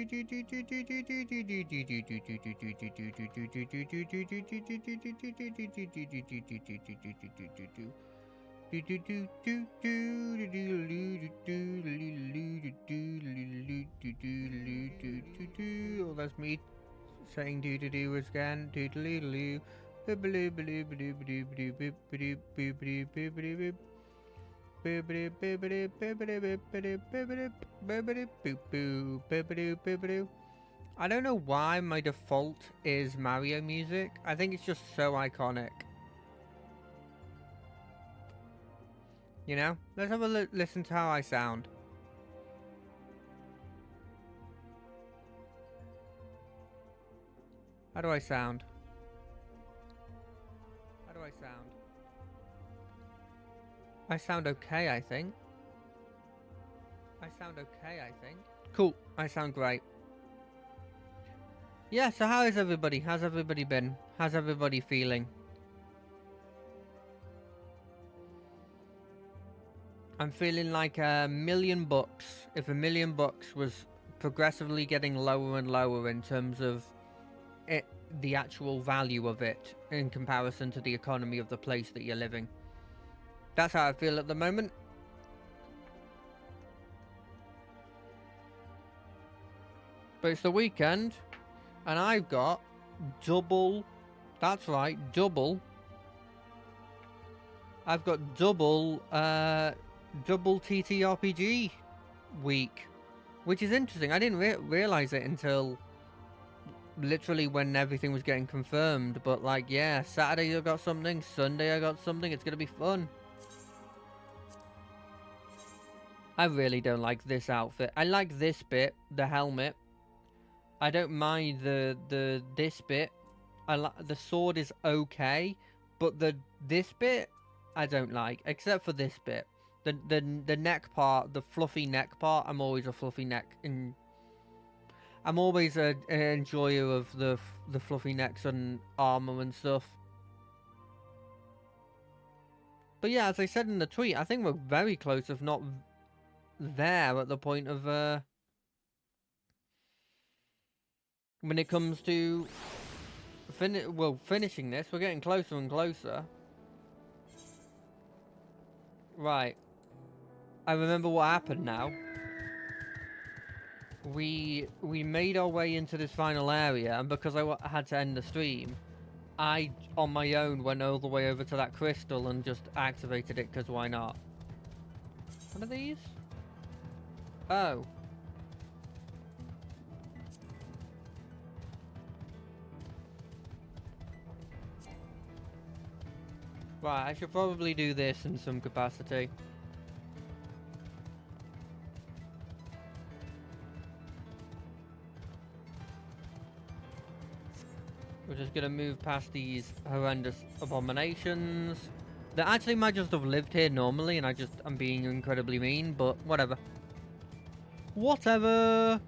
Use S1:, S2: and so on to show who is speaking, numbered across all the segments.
S1: Oh, that's me saying doo-doo-doo again. Doo-doo-doo-doo. I don't know why my default is Mario music. I think it's just so iconic. You know? Let's have a listen to how I sound. How do I sound? How do I sound? I sound okay, I think. I sound okay, I think. Cool. I sound great. Yeah, so how is everybody? How's everybody been? How's everybody feeling? I'm feeling like $1,000,000. If $1,000,000 was progressively getting lower and lower in terms of it, the actual value of it in comparison to the economy of the place that you're living. That's how I feel at the moment. But it's the weekend, and I've got double. That's right, double. I've got double TTRPG week, which is interesting. I didn't realize it until literally when everything was getting confirmed. But like, yeah, Saturday I got something, Sunday I got something. It's gonna be fun. I really don't like this outfit. I like this bit, the helmet. I don't mind this bit. The sword is okay, but this bit I don't like, except for this bit. The neck part, the fluffy neck part. I'm always a fluffy neck, and I'm always an enjoyer of the fluffy necks and armor and stuff. But yeah, as I said in the tweet, I think we're very close, if not there, at the point of when it comes to finishing this. We're getting closer and closer. Right. I remember what happened now. We made our way into this final area, and because I had to end the stream, I, on my own, went all the way over to that crystal and just activated it, because why not? What are these? Oh. Right, I should probably do this in some capacity. We're just gonna move past these horrendous abominations. They actually might just have lived here normally, and I'm being incredibly mean, but whatever. Whatever!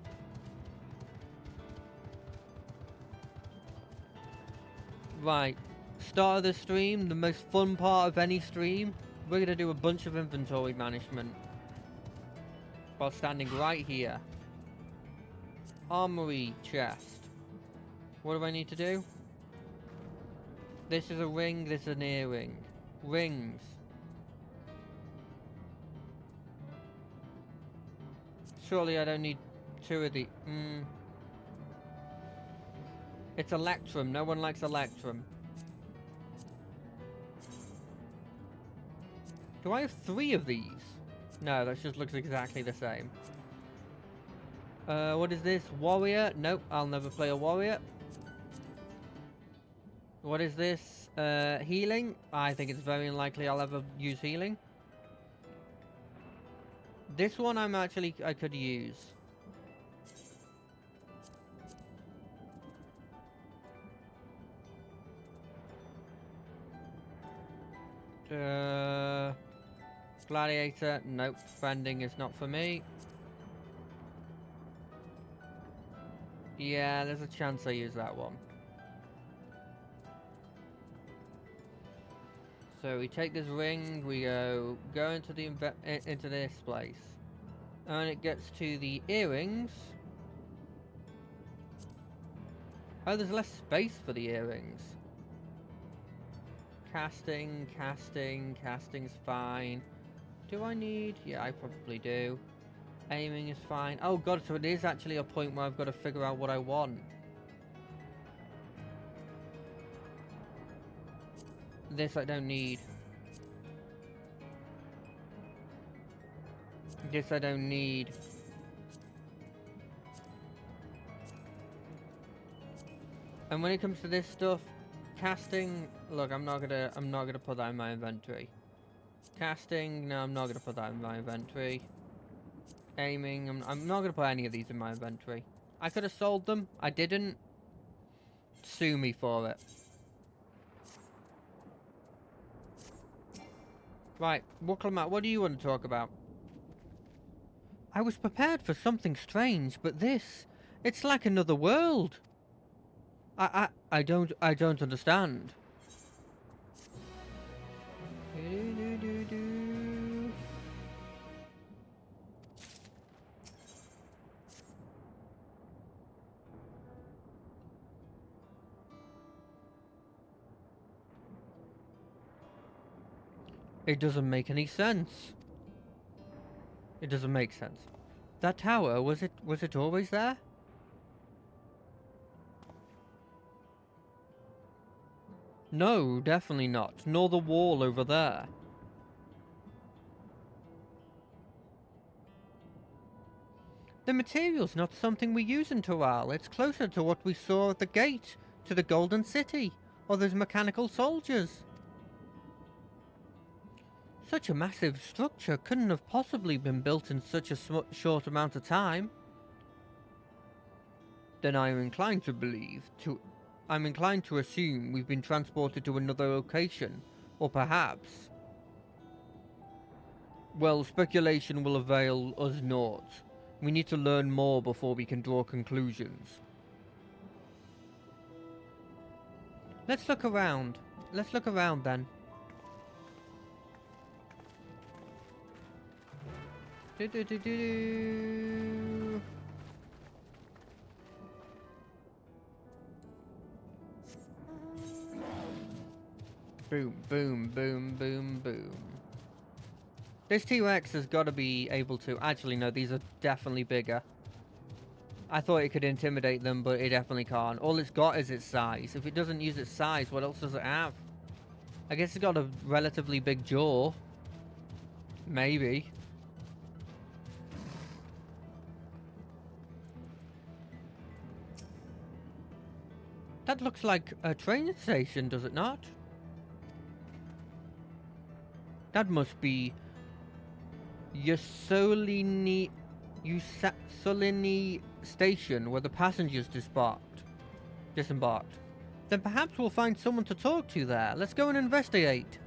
S1: Right. Start of the stream, the most fun part of any stream. We're gonna do a bunch of inventory management. While standing right here. Armory chest. What do I need to do? This is a ring, this is an earring. Rings. Surely I don't need two of the... It's Electrum. No one likes Electrum. Do I have 3 of these? No, that just looks exactly the same. What is this? Warrior? Nope, I'll never play a warrior. What is this? Healing? I think it's very unlikely I'll ever use healing. This one I could use. Gladiator? Nope, friending is not for me. Yeah, there's a chance I use that one. So we take this ring, we go into this place, and it gets to the earrings. Oh, there's less space for the earrings. Casting's fine. Do I need... Yeah, I probably do. Aiming is fine. Oh god, so it is actually a point where I've got to figure out what I want. This I don't need. This I don't need. And when it comes to this stuff, casting, look, I'm not gonna put that in my inventory. Casting, no, I'm not gonna put that in my inventory. Aiming, I'm not gonna put any of these in my inventory. I could have sold them, I didn't. Sue me for it. Right, Wucklemat, what do you want to talk about? I was prepared for something strange, but this, it's like another world. I don't understand. It doesn't make any sense. It doesn't make sense. That tower, was it always there? No, definitely not. Nor the wall over there. The material's not something we use in Toral. It's closer to what we saw at the gate, to the Golden City, or those mechanical soldiers. Such a massive structure couldn't have possibly been built in such a short amount of time. Then I'm inclined to assume we've been transported to another location, or perhaps... Well, speculation will avail us naught. We need to learn more before we can draw conclusions. Let's look around. Let's look around then. Boom, boom, boom, boom, boom. This T-Rex has got to be able to... Actually, no, these are definitely bigger. I thought it could intimidate them, but it definitely can't. All it's got is its size. If it doesn't use its size, what else does it have? I guess it's got a relatively big jaw. Maybe. That looks like a train station, does it not? That must be... Yusolini station, where the passengers disembarked. Then perhaps we'll find someone to talk to there. Let's go and investigate.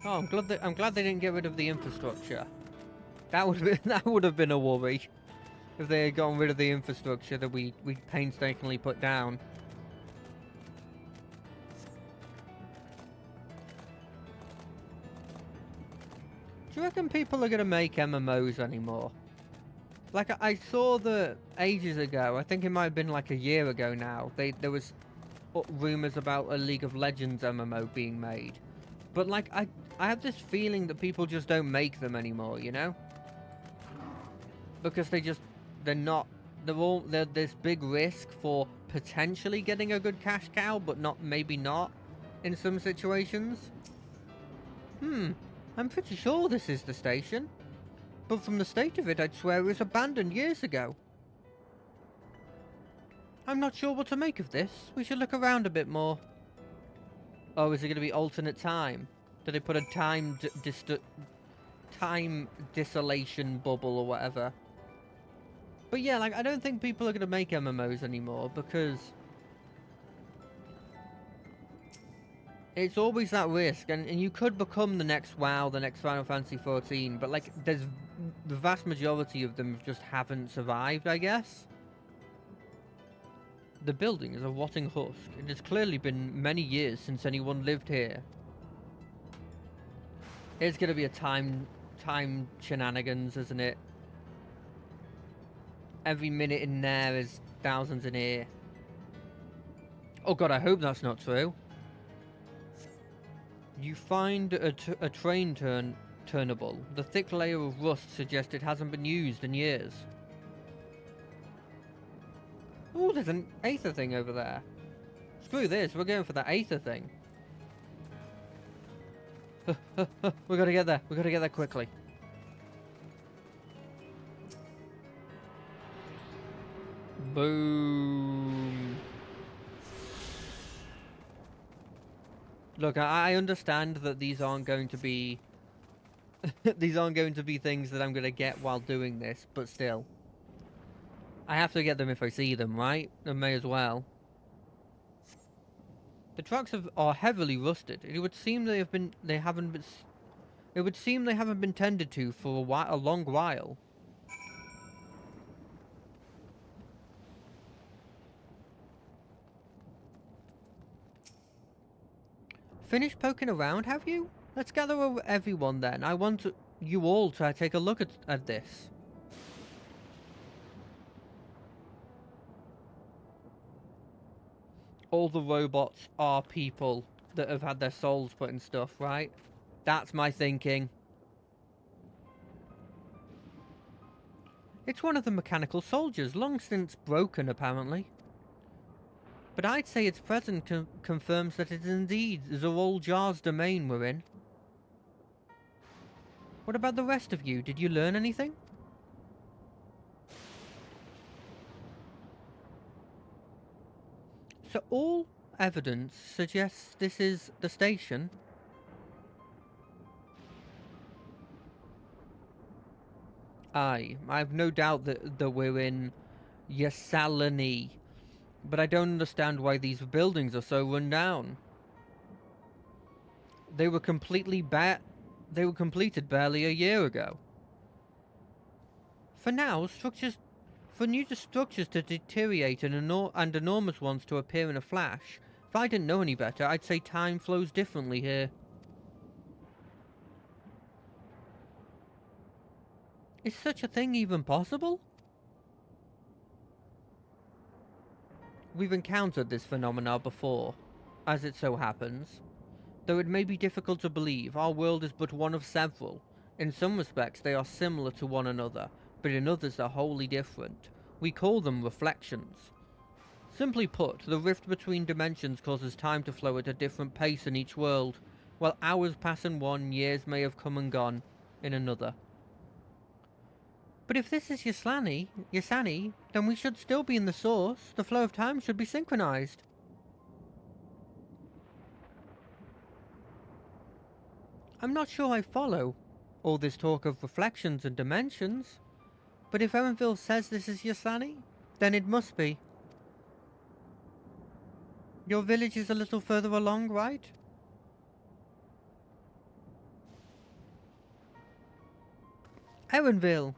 S1: Oh, I'm glad they didn't get rid of the infrastructure. That would have been a worry if they had gotten rid of the infrastructure that we painstakingly put down. Do you reckon people are going to make MMOs anymore? Like, I saw that ages ago, I think it might have been like a year ago now, there was rumours about a League of Legends MMO being made. But, like, I have this feeling that people just don't make them anymore, you know? Because there's this big risk for potentially getting a good cash cow, but maybe not in some situations. I'm pretty sure this is the station. But from the state of it, I'd swear it was abandoned years ago. I'm not sure what to make of this. We should look around a bit more. Oh, is it going to be alternate time? Did they put a time desolation bubble or whatever? But yeah, like, I don't think people are going to make MMOs anymore because... It's always that risk, and you could become the next WoW, the next Final Fantasy XIV, but, like, the vast majority of them just haven't survived, I guess. The building is a rotting husk. It has clearly been many years since anyone lived here. It's gonna be a time shenanigans, isn't it? Every minute in there is thousands in here. Oh god, I hope that's not true. You find a train turnable. The thick layer of rust suggests it hasn't been used in years. Oh, there's an Aether thing over there. Screw this, we're going for that Aether thing. We gotta get there. We gotta get there quickly. Boom. Look, I understand that these aren't going to be... these aren't going to be things that I'm gonna get while doing this, but still. I have to get them if I see them, right? I may as well. The tracks are heavily rusted. It would seem they haven't been tended to for a long while. Finished poking around, have you? Let's gather everyone then. I want you all to take a look at this. All the robots are people that have had their souls put in stuff, right? That's my thinking. It's one of the mechanical soldiers, long since broken apparently. But I'd say its presence confirms that it is indeed Zoral Jar's domain we're in. What about the rest of you? Did you learn anything? So all evidence suggests this is the station. I've no doubt that we're in Ysaline, but I don't understand why these buildings are so run down. They were completed barely a year ago. For now, for new structures to deteriorate and enormous ones to appear in a flash, if I didn't know any better, I'd say time flows differently here. Is such a thing even possible? We've encountered this phenomena before, as it so happens. Though it may be difficult to believe, our world is but one of several. In some respects they are similar to one another, but in others are wholly different. We call them reflections. Simply put, the rift between dimensions causes time to flow at a different pace in each world. While hours pass in one, years may have come and gone in another. But if this is Ysaline, then we should still be in the source. The flow of time should be synchronized. I'm not sure I follow all this talk of reflections and dimensions, but if Erenville says this is Ysaline, then it must be. Your village is a little further along, right? Erenville!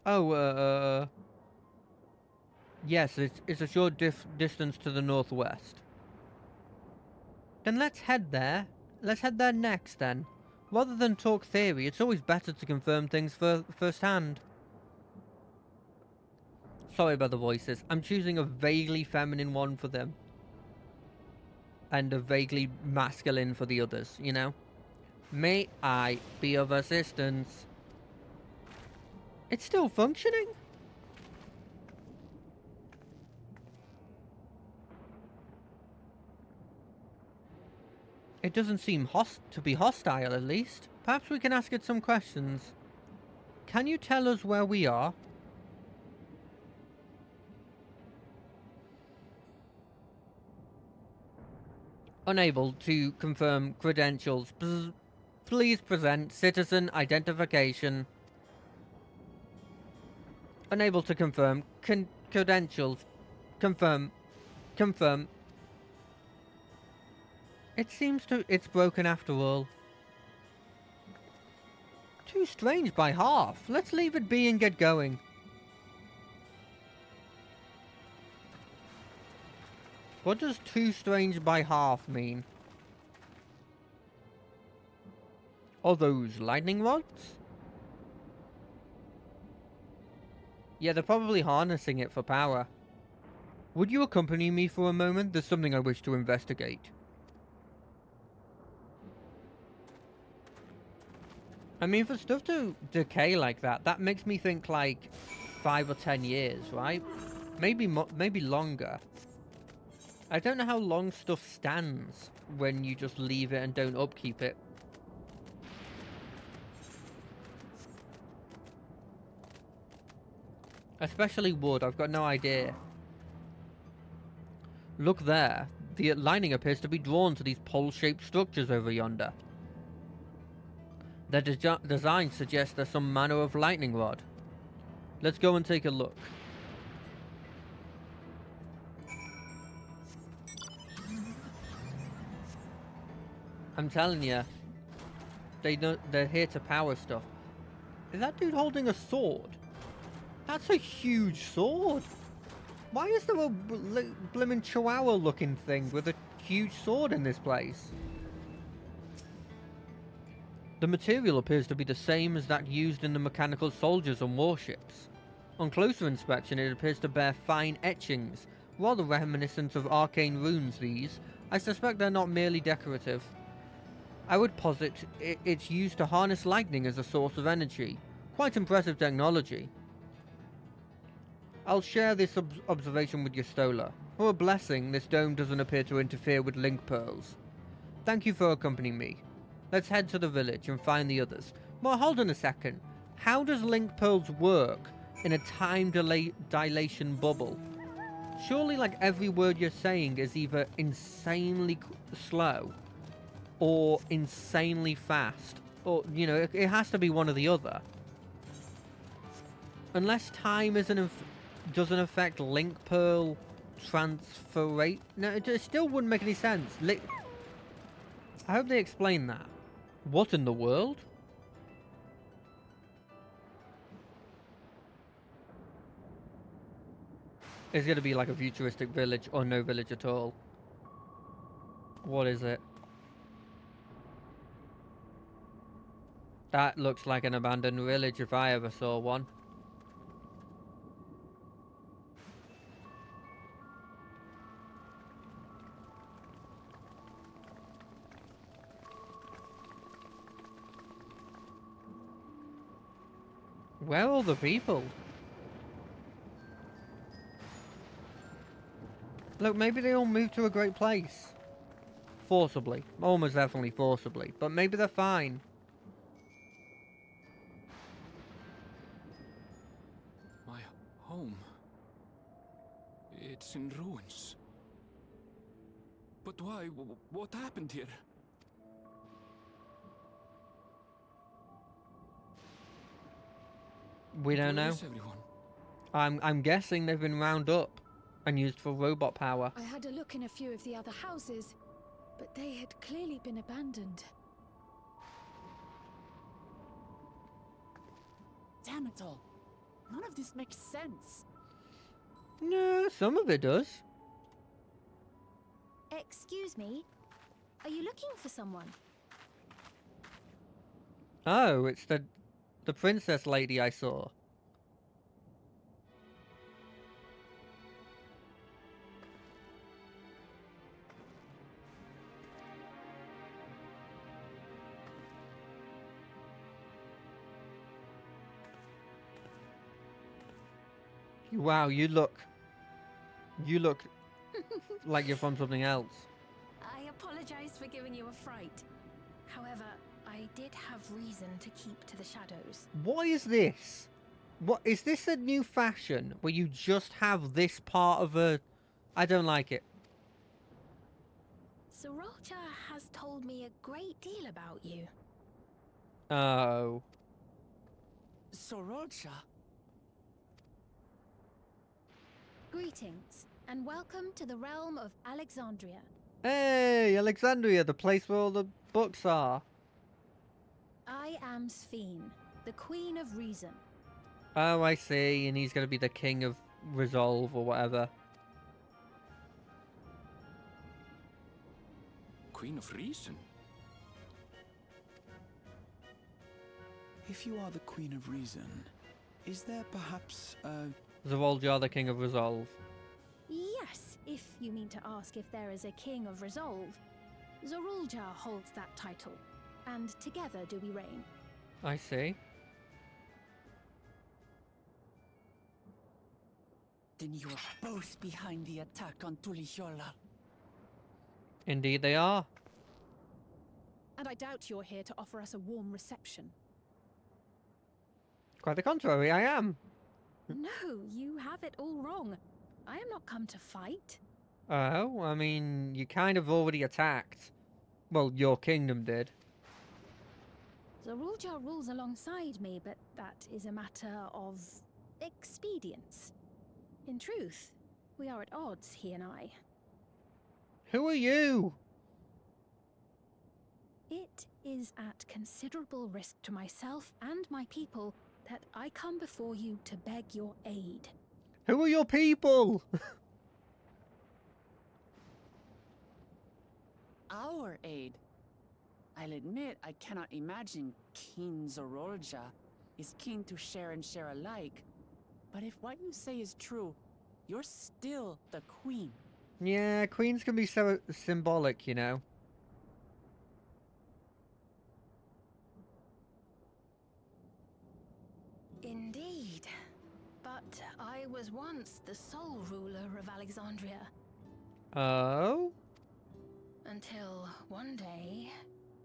S1: Oh, yes, it's a short distance to the northwest. Then let's head there. Let's head there next, then. Rather than talk theory, it's always better to confirm things firsthand. Sorry about the voices. I'm choosing a vaguely feminine one for them. And a vaguely masculine for the others, you know? May I be of assistance? It's still functioning? It doesn't seem to be hostile, at least. Perhaps we can ask it some questions. Can you tell us where we are? Unable to confirm credentials. Please present citizen identification. Unable to confirm credentials. Confirm. Confirm. It seems it's broken after all. Too strange by half. Let's leave it be and get going. What does too strange by half mean? Are those lightning rods? Yeah, they're probably harnessing it for power. Would you accompany me for a moment? There's something I wish to investigate. I mean, for stuff to decay like that, that makes me think like 5 or 10 years, right? Maybe longer. I don't know how long stuff stands when you just leave it and don't upkeep it. Especially wood, I've got no idea. Look there. The lining appears to be drawn to these pole-shaped structures over yonder. Their design suggests there's some manner of lightning rod. Let's go and take a look. I'm telling you, they're here to power stuff. Is that dude holding a sword? That's a huge sword. Why is there a blimmin' chihuahua-looking thing with a huge sword in this place? The material appears to be the same as that used in the mechanical soldiers on warships. On closer inspection, it appears to bear fine etchings, rather reminiscent of arcane runes. These, I suspect they're not merely decorative. I would posit it's used to harness lightning as a source of energy. Quite impressive technology. I'll share this observation with Yastola. For a blessing, this dome doesn't appear to interfere with link pearls. Thank you for accompanying me. Let's head to the village and find the others. Well, hold on a second. How does link pearls work in a time dilation bubble? Surely, like, every word you're saying is either insanely slow or insanely fast. Or, you know, it has to be one or the other. Unless time doesn't affect link pearl transfer rate. No, it still wouldn't make any sense. I hope they explain that. What in the world? It's gonna be like a futuristic village or no village at all. What is it? That looks like an abandoned village if I ever saw one. Where are all the people? Look, maybe they all moved to a great place. Forcibly. Almost definitely forcibly. But maybe they're fine.
S2: My home. It's in ruins. But why? What happened here?
S1: We don't
S2: Where
S1: know.
S2: is everyone?
S1: I'm guessing they've been round up and used for robot power.
S3: I had a look in a few of the other houses, but they had clearly been abandoned.
S4: Damn it all. None of this makes sense.
S1: No, some of it does.
S5: Excuse me? Are you looking for someone?
S1: Oh, it's the princess lady I saw. Wow, you look like you're from something else.
S5: I apologize for giving you a fright. However, I did have reason to keep to the shadows.
S1: What is this? What is this, a new fashion where you just have this part of a... I don't like it.
S5: Sorolcha has told me a great deal about you.
S1: Oh.
S4: Sorolcha?
S5: Greetings, and welcome to the realm of Alexandria.
S1: Hey, Alexandria, the place where all the books are.
S5: I am Sphene, the Queen of Reason.
S1: Oh, I see, and he's gonna be the king of resolve or whatever.
S2: Queen of Reason?
S6: If you are the Queen of Reason, Is there perhaps
S1: Zavoljar, the King of Resolve.
S5: Yes, if you mean to ask if there is a king of resolve. Zoruljar holds that title, and together do we reign.
S1: I see.
S4: Then you are both behind the attack on Tuliyollal.
S1: Indeed they are.
S3: And I doubt you're here to offer us a warm reception.
S1: Quite the contrary, I am.
S5: No, you have it all wrong. I am not come to fight.
S1: Oh, I mean, you kind of already attacked. Well, your kingdom did.
S5: Zoruljar rules alongside me, but that is a matter of expedience. In truth, we are at odds, he and I.
S1: Who are you?
S5: It is at considerable risk to myself and my people that I come before you to beg your aid.
S1: Who are your people?
S4: Our aid. I'll admit I cannot imagine King Zoruljar is keen to share and share alike. But if what you say is true, you're still the queen.
S1: Yeah, queens can be so symbolic, you know.
S5: Indeed. But I was once the sole ruler of Alexandria.
S1: Oh?
S5: Until one day,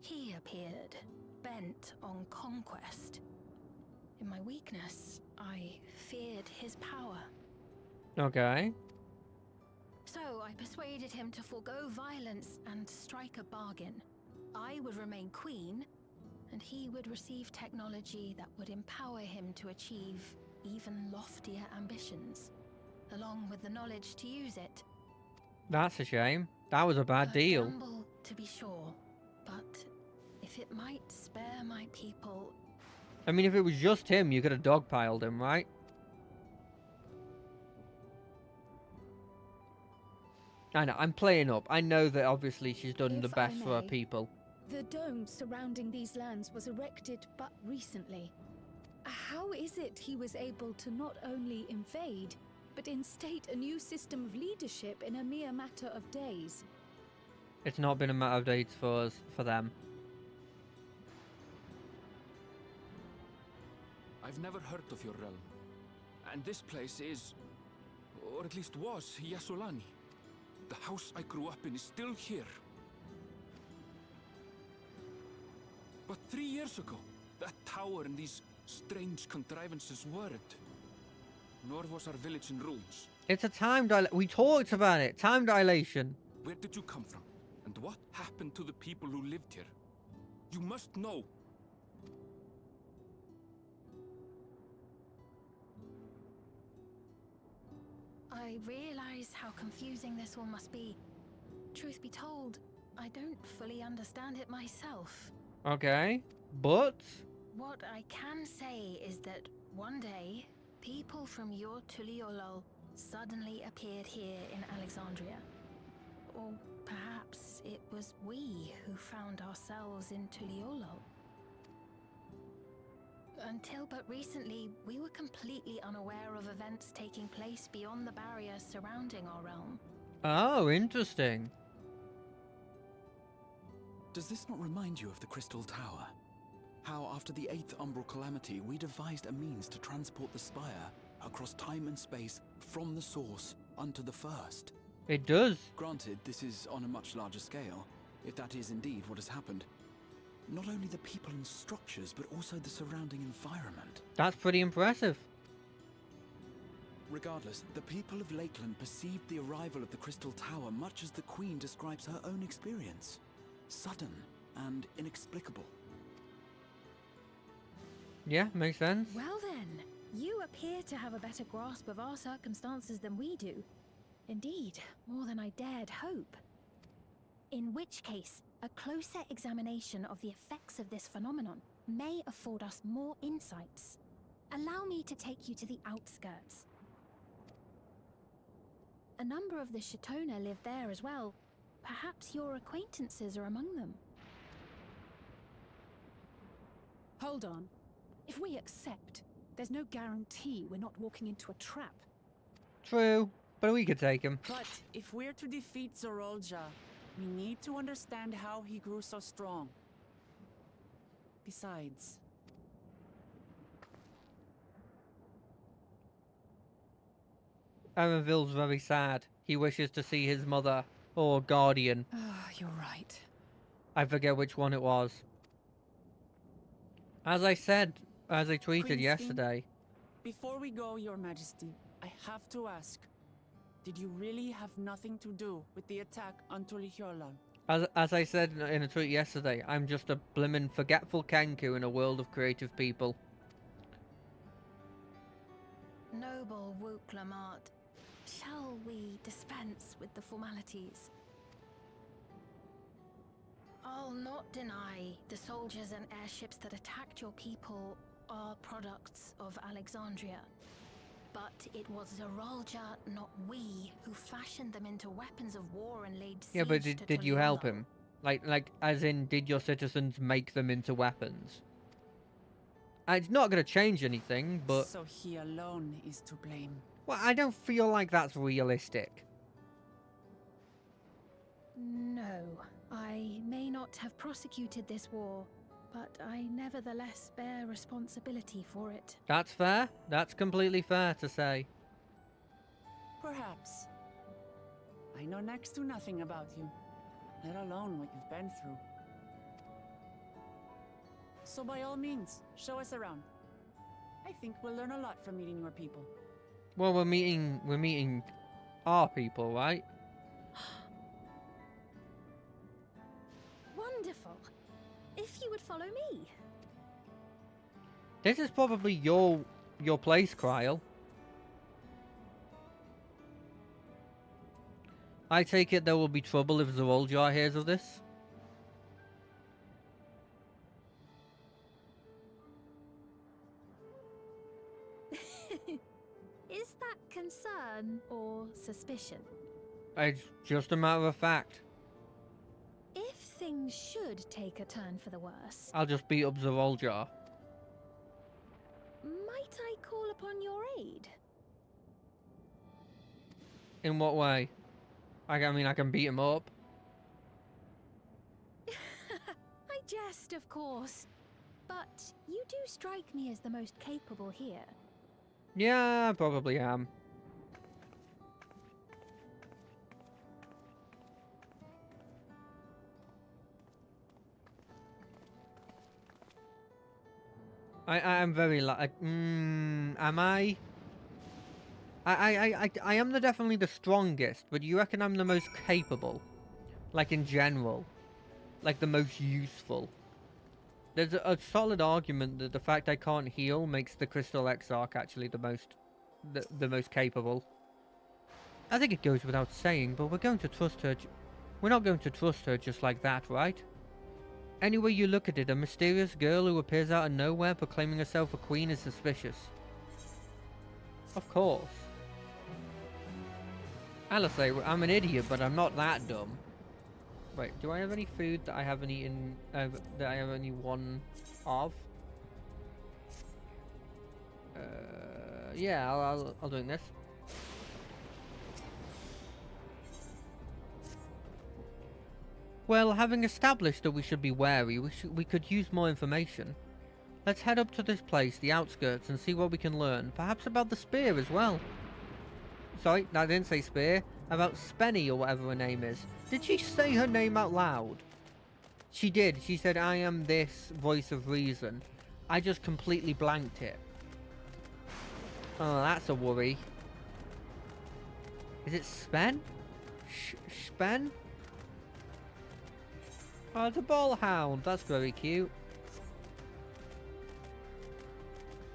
S5: he appeared, bent on conquest. In my weakness, I feared his power.
S1: Okay.
S5: So I persuaded him to forego violence and strike a bargain. I would remain queen, and he would receive technology that would empower him to achieve even loftier ambitions, along with the knowledge to use it.
S1: That's a shame. That was a bad
S5: A
S1: deal.
S5: gamble, to be sure, but if it might spare my people...
S1: I mean, if it was just him, you could have dogpiled him, right? I know, I'm playing up. I know that obviously she's done the
S3: If I
S1: best for her
S3: may.
S1: people.
S3: The dome surrounding these lands was erected but recently. How is it he was able to not only invade, but instate a new system of leadership in a mere matter of days?
S1: It's not been a matter of days for us, for them.
S2: I've never heard of your realm. And this place is, or at least was, Yassolani. The house I grew up in is still here. But 3 years ago, that tower and these strange contrivances weren't. Nor was our village in ruins.
S1: It's a time dilation. We talked about it. Time dilation.
S2: Where did you come from? And what happened to the people who lived here? You must know.
S5: I realize how confusing this all must be. Truth be told, I don't fully understand it myself.
S1: Okay. But...
S5: What I can say is that one day, people from your Tuliyollal suddenly appeared here in Alexandria. Or perhaps it was we who found ourselves in Tuliyollal. Until but recently, we were completely unaware of events taking place beyond the barriers surrounding our realm.
S1: Oh, interesting.
S6: Does this not remind you of the Crystal Tower? How after the 8th Umbral Calamity, we devised a means to transport the Spire across time and space from the source unto the First.
S1: It does.
S6: Granted, this is on a much larger scale, if that is indeed what has happened. Not only the people and structures, but also the surrounding environment.
S1: That's pretty impressive.
S6: Regardless, the people of Lakeland perceived the arrival of the Crystal Tower much as the Queen describes her own experience. Sudden and inexplicable.
S1: Yeah, makes sense.
S5: Well then, you appear to have a better grasp of our circumstances than we do. Indeed, more than I dared hope. In which case, a closer examination of the effects of this phenomenon may afford us more insights. Allow me to take you to the outskirts. A number of the Shatona live there as well. Perhaps your acquaintances are among them.
S3: Hold on. If we accept,
S7: There's no guarantee we're not walking into a trap.
S1: True, but we could take him.
S4: But if we're to defeat Zorolja, we need to understand how he grew so strong. Besides,
S1: Erenville's very sad. He wishes to see his mother, or guardian.
S7: Ah, you're right.
S1: I forget which one it was. As I said, as I tweeted
S4: Queen's
S1: yesterday.
S4: before we go, Your Majesty, I have to ask, did you really have nothing to do with the attack on Tulihiola?
S1: As I said in a tweet yesterday, I'm just a blimmin' forgetful Kenku in a world of creative people.
S5: Noble Wook Lamart, shall we dispense with the formalities? I'll not deny the soldiers and airships that attacked your people are products of Alexandria. But it was Zorolja, not we, who fashioned them into weapons of war and laid siege
S1: Yeah, but
S5: to
S1: did you help
S5: Tuliyollal.
S1: him? Like, as in, did your citizens make them into weapons? It's not going to change anything, but...
S4: So he alone is to blame.
S1: Well, I don't feel like that's realistic.
S5: No, I may not have prosecuted this war, but I nevertheless bear responsibility for it.
S1: That's fair. That's completely fair to say.
S4: Perhaps. I know next to nothing about you, let alone what you've been through. So by all means, show us around. I think we'll learn a lot from meeting your people.
S1: Well, we're meeting our people, right?
S5: Wonderful. If you would follow me.
S1: This is probably your place, Kryl. I take it there will be trouble if Zorolja hears of this.
S5: Is that concern or suspicion?
S1: It's just a matter of fact.
S5: If things should take a turn for the worse,
S1: I'll just beat up Zorolja.
S5: might I call upon your aid?
S1: In what way? I mean, I can beat him up.
S5: I jest, of course. But you do strike me as the most capable here.
S1: Yeah, I probably am. I am very like. Am I? I am definitely the strongest, but you reckon I'm the most capable? Like in general, like the most useful. There's a solid argument that the fact I can't heal makes the Crystal Exarch actually the most capable. I think it goes without saying, but we're going to trust her. We're not going to trust her just like that, right? Any way you look at it, a mysterious girl who appears out of nowhere proclaiming herself a queen is suspicious. Of course. I'll say, I'm an idiot, but I'm not that dumb. Wait, do I have any food that I haven't eaten, that I have only one of? Yeah, I'll do this. Well, having established that we should be wary, we could use more information. Let's head up to this place, the outskirts, and see what we can learn. Perhaps about the spear as well. Sorry, I didn't say spear. About Spenny or whatever her name is. Did she say her name out loud? She did. She said, I am this voice of reason. I just completely blanked it. Oh, that's a worry. Is it Spen? Spen? Oh, it's a bullhound. That's very cute.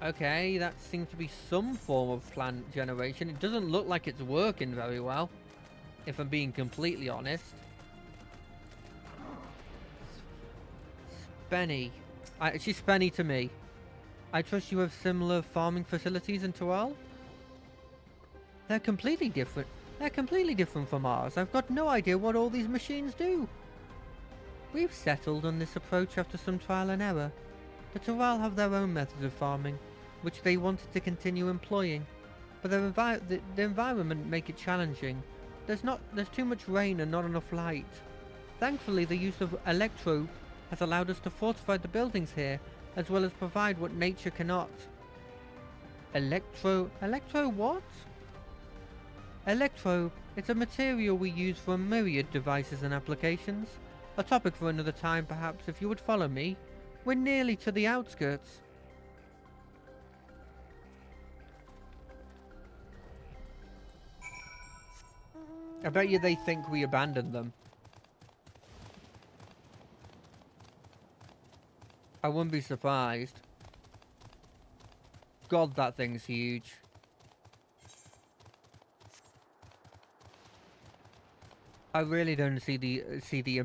S1: Okay, that seems to be some form of plant generation. It doesn't look like it's working very well, if I'm being completely honest. Spenny. She's Spenny to me. I trust you have similar farming facilities in Tual? They're completely different. They're completely different from ours. I've got no idea what all these machines do. We've settled on this approach after some trial and error. The Tual have their own methods of farming, which they wanted to continue employing, but the environment make it challenging. There's too much rain and not enough light. Thankfully, the use of electro has allowed us to fortify the buildings here, as well as provide what nature cannot. Electro what? Electro, it's a material we use for a myriad devices and applications. A topic for another time, perhaps, if you would follow me. We're nearly to the outskirts. I bet you they think we abandoned them. I wouldn't be surprised. God, that thing's huge. I really don't see the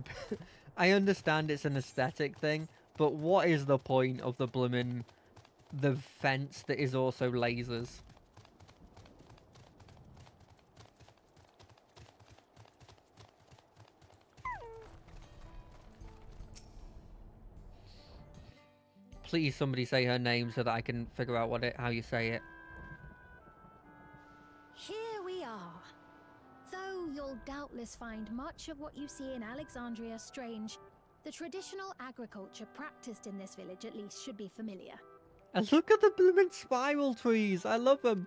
S1: I understand it's an aesthetic thing, but what is the point of the fence that is also lasers? Please, somebody say her name so that I can figure out how you say it.
S5: Here we are. Though you'll doubtless find much of what you see in Alexandria strange, the traditional agriculture practiced in this village at least should be familiar.
S1: And look at the blooming spiral trees. I love them.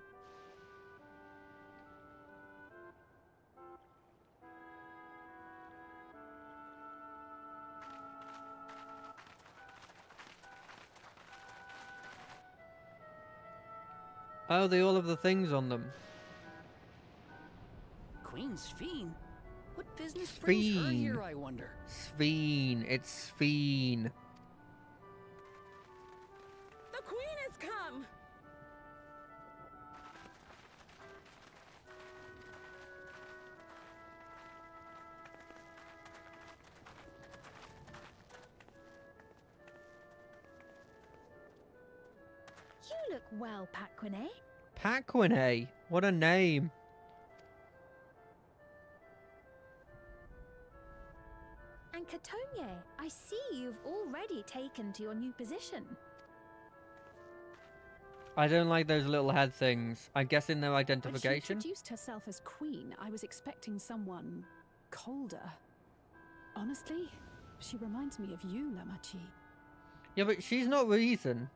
S1: Oh, they all have the things on them.
S7: Queen Sphene? What business brings her here, I wonder?
S1: Sphene. It's Sphene.
S8: The queen has come!
S5: You look well, Paquine.
S1: Paquine. What a name.
S5: And Catogne, I see you've already taken to your new position.
S1: I don't like those little head things. I'm guessing their
S7: When she
S1: identification.
S7: introduced herself as queen, I was expecting someone colder. Honestly, she reminds me of you, Lamachi.
S1: Yeah, but she's not reason.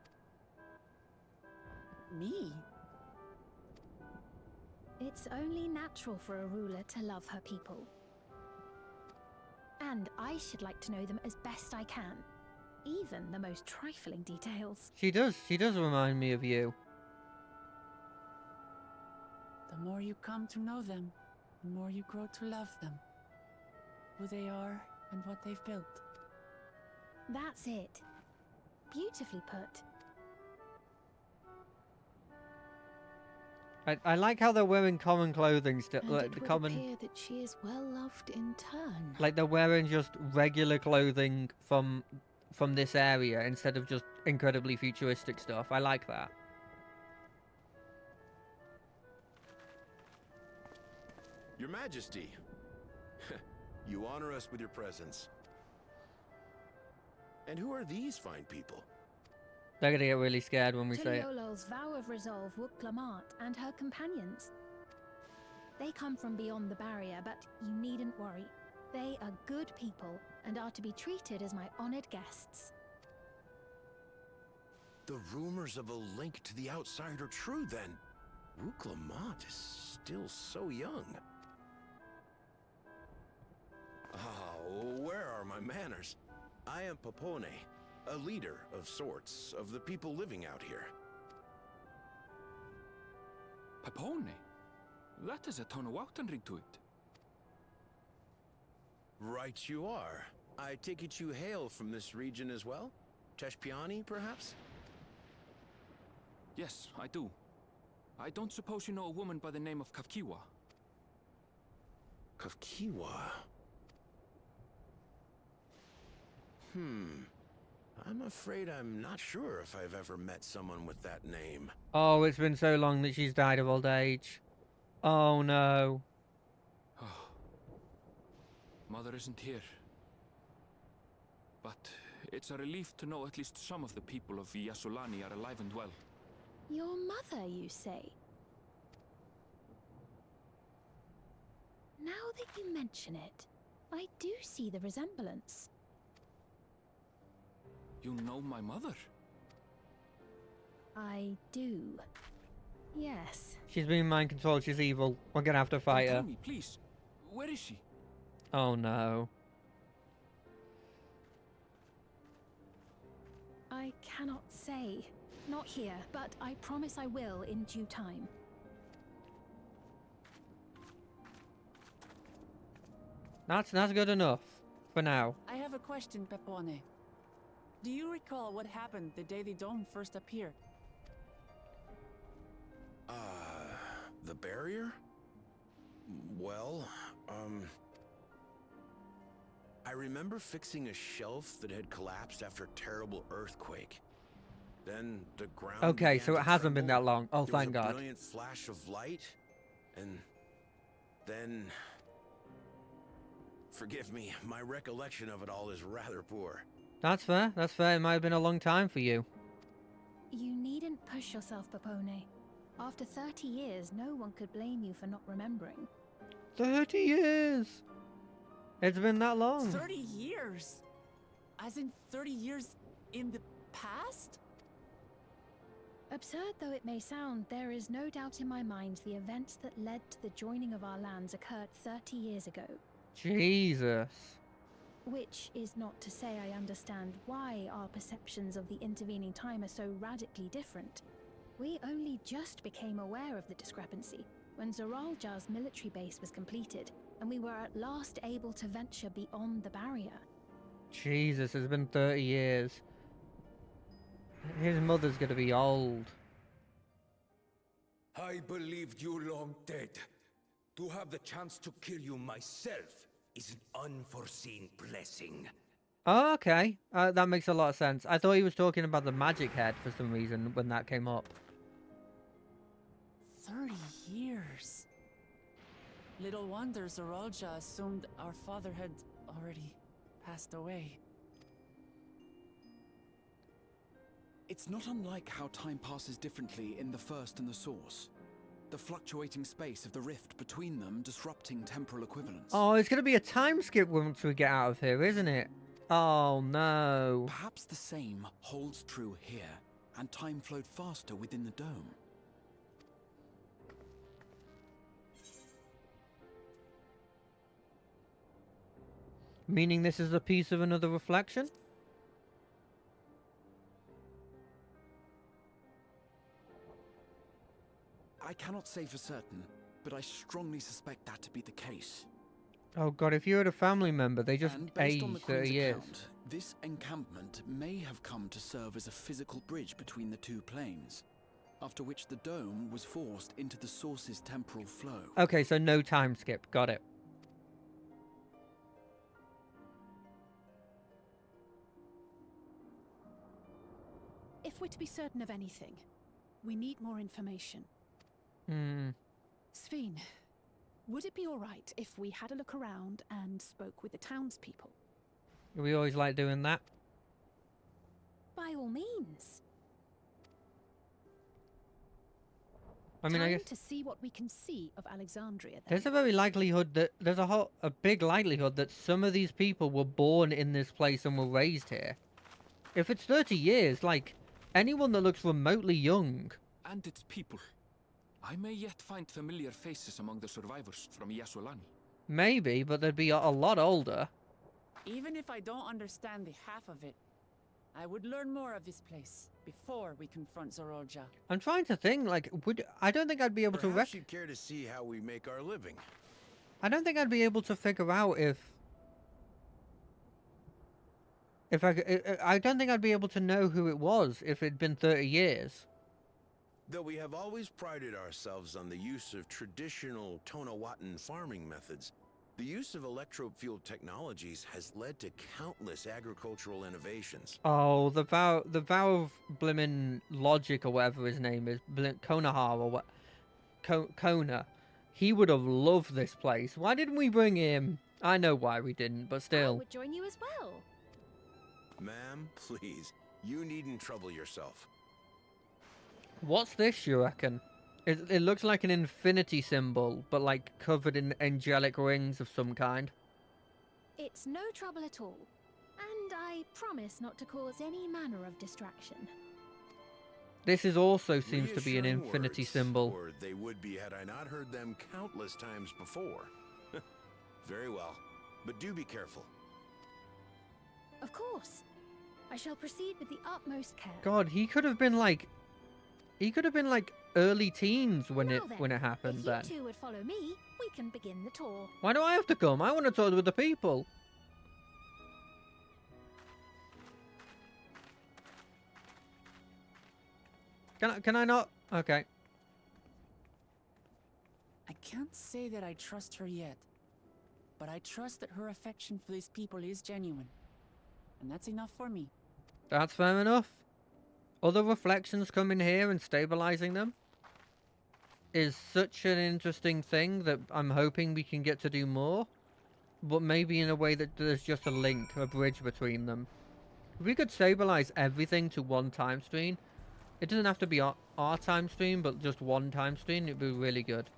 S7: Me?
S5: It's only natural for a ruler to love her people. And I should like to know them as best I can. Even the most trifling details.
S1: She does remind me of you.
S4: The more you come to know them, the more you grow to love them. Who they are and what they've built.
S5: That's it. Beautifully put.
S1: I like how they're wearing common clothing still.
S7: And
S1: Like,
S7: it
S1: the
S7: would
S1: common,
S7: appear that she is well loved in turn.
S1: like they're wearing just regular clothing from this area instead of just incredibly futuristic stuff. I like that.
S9: Your Majesty, you honor us with your presence. And who are these fine people?
S1: They're gonna get really scared when we say it.
S5: Tuliolol's vow of resolve Wuk-Lamat and her companions. They come from beyond the barrier, but you needn't worry. They are good people and are to be treated as my honored guests.
S9: The rumors of a link to the outside are true then. Wuk-Lamat is still so young. Where are my manners? I am Papone, a leader of sorts of the people living out here.
S2: Papone? That is a Tonawautan ring to it.
S9: Right you are. I take it you hail from this region as well? Teshpiani, perhaps?
S2: Yes, I do. I don't suppose you know a woman by the name of Kafkiwa?
S9: Kafkiwa? I'm afraid I'm not sure if I've ever met someone with that name.
S1: Oh, it's been so long that she's died of old age. Oh no.
S2: Mother isn't here. But it's a relief to know at least some of the people of Yasolani are alive and well.
S5: Your mother, you say? Now that you mention it, I do see the resemblance.
S2: You know my mother?
S5: I do. Yes.
S1: She's being mind controlled. She's evil. We're gonna have to fight
S2: Tell
S1: her.
S2: me, please. Where is she?
S1: Oh no.
S5: I cannot say. Not here, but I promise I will in due time.
S1: That's good enough for now.
S4: I have a question, Pepone. Do you recall what happened the day the dome first appeared?
S9: The barrier? Well, I remember fixing a shelf that had collapsed after a terrible earthquake. Then the ground
S1: Okay,
S9: began
S1: so
S9: to
S1: it hasn't been
S9: tremble.
S1: that long. Oh,
S9: There was
S1: thank
S9: a
S1: God.
S9: brilliant flash of light, and then... Forgive me, my recollection of it all is rather poor.
S1: That's fair. That's fair. It might have been a long time for you.
S5: You needn't push yourself, Pepone. After 30 years, no one could blame you for not remembering.
S1: 30 years! It's been that long.
S4: 30 years? As in 30 years in the past?
S5: Absurd though it may sound, there is no doubt in my mind the events that led to the joining of our lands occurred 30 years ago.
S1: Jesus.
S5: Which is not to say I understand why our perceptions of the intervening time are so radically different. We only just became aware of the discrepancy when Zoralja's military base was completed, and we were at last able to venture beyond the barrier.
S1: Jesus, it's been 30 years. His mother's gonna be old.
S10: I believed you long dead. To have the chance to kill you myself is an unforeseen blessing.
S1: Oh, okay. That makes a lot of sense. I thought he was talking about the magic head for some reason when that came up.
S4: 30 years. Little wonder Zoralja assumed our father had already passed away.
S6: It's not unlike how time passes differently in the First and the Source. The fluctuating space of the rift between them disrupting temporal equivalence.
S1: Oh, it's gonna be a time skip once we get out of here, isn't it? Oh, no.
S6: Perhaps the same holds true here, and time flowed faster within the dome.
S1: Meaning this is a piece of another reflection?
S6: I cannot say for certain, but I strongly suspect that to be the case.
S1: Oh god, if you had a family member, they just
S6: And based on
S1: aged
S6: the
S1: 30
S6: Queen's
S1: years.
S6: account, this encampment may have come to serve as a physical bridge between the two planes, after which the dome was forced into the Source's temporal flow.
S1: Okay, so no time skip. Got it.
S7: If we're to be certain of anything, we need more information.
S1: Hmm.
S7: Sveen, would it be all right if we had a look around and spoke with the townspeople?
S1: We always like doing that.
S5: By all means.
S1: I mean, I
S7: Time
S1: guess
S7: to see what we can see of Alexandria, then.
S1: there's a very likelihood that there's a big likelihood that some of these people were born in this place and were raised here. If it's 30 years, like anyone that looks remotely young.
S2: And its people. I may yet find familiar faces among the survivors from Yasolani.
S1: Maybe, but they'd be a lot older.
S4: Even if I don't understand the half of it, I would learn more of this place before we confront Zoralja.
S1: I'm trying to think, like, I don't think I'd be able to
S9: Perhaps you'd care to see how we make our living.
S1: I don't think I'd be able to figure out I don't think I'd be able to know who it was if it'd been 30 years.
S9: Though we have always prided ourselves on the use of traditional Tonawatan farming methods, the use of electro-fueled technologies has led to countless agricultural innovations.
S1: Oh, the vow of blimmin' Logic or whatever his name is, Konahar or what, Kona. He would have loved this place. Why didn't we bring him? I know why we didn't, but
S5: I
S1: still.
S5: would join you as well.
S9: Ma'am, please, you needn't trouble yourself.
S1: What's this, you reckon? It looks like an infinity symbol, but like covered in angelic rings of some kind.
S5: It's no trouble at all, and I promise not to cause any manner of distraction.
S1: This is also seems to be an
S9: Reassuring
S1: infinity
S9: words,
S1: symbol.
S9: or they would be had I not heard them countless times before. Very well, but do be careful.
S5: Of course. I shall proceed with the utmost care.
S1: God, he could have been like early teens when
S5: Now then,
S1: it happened
S5: if
S1: then.
S5: you two would follow me, we can begin the tour.
S1: Why do I have to come? I want to talk with the people. Can I not? Okay.
S4: I can't say that I trust her yet, but I trust that her affection for these people is genuine. And that's enough for me.
S1: That's fair enough. Other reflections coming here and stabilizing them is such an interesting thing that I'm hoping we can get to do more. But maybe in a way that there's just a link, a bridge between them. If we could stabilize everything to one time stream, it doesn't have to be our time stream, but just one time stream, it'd be really good.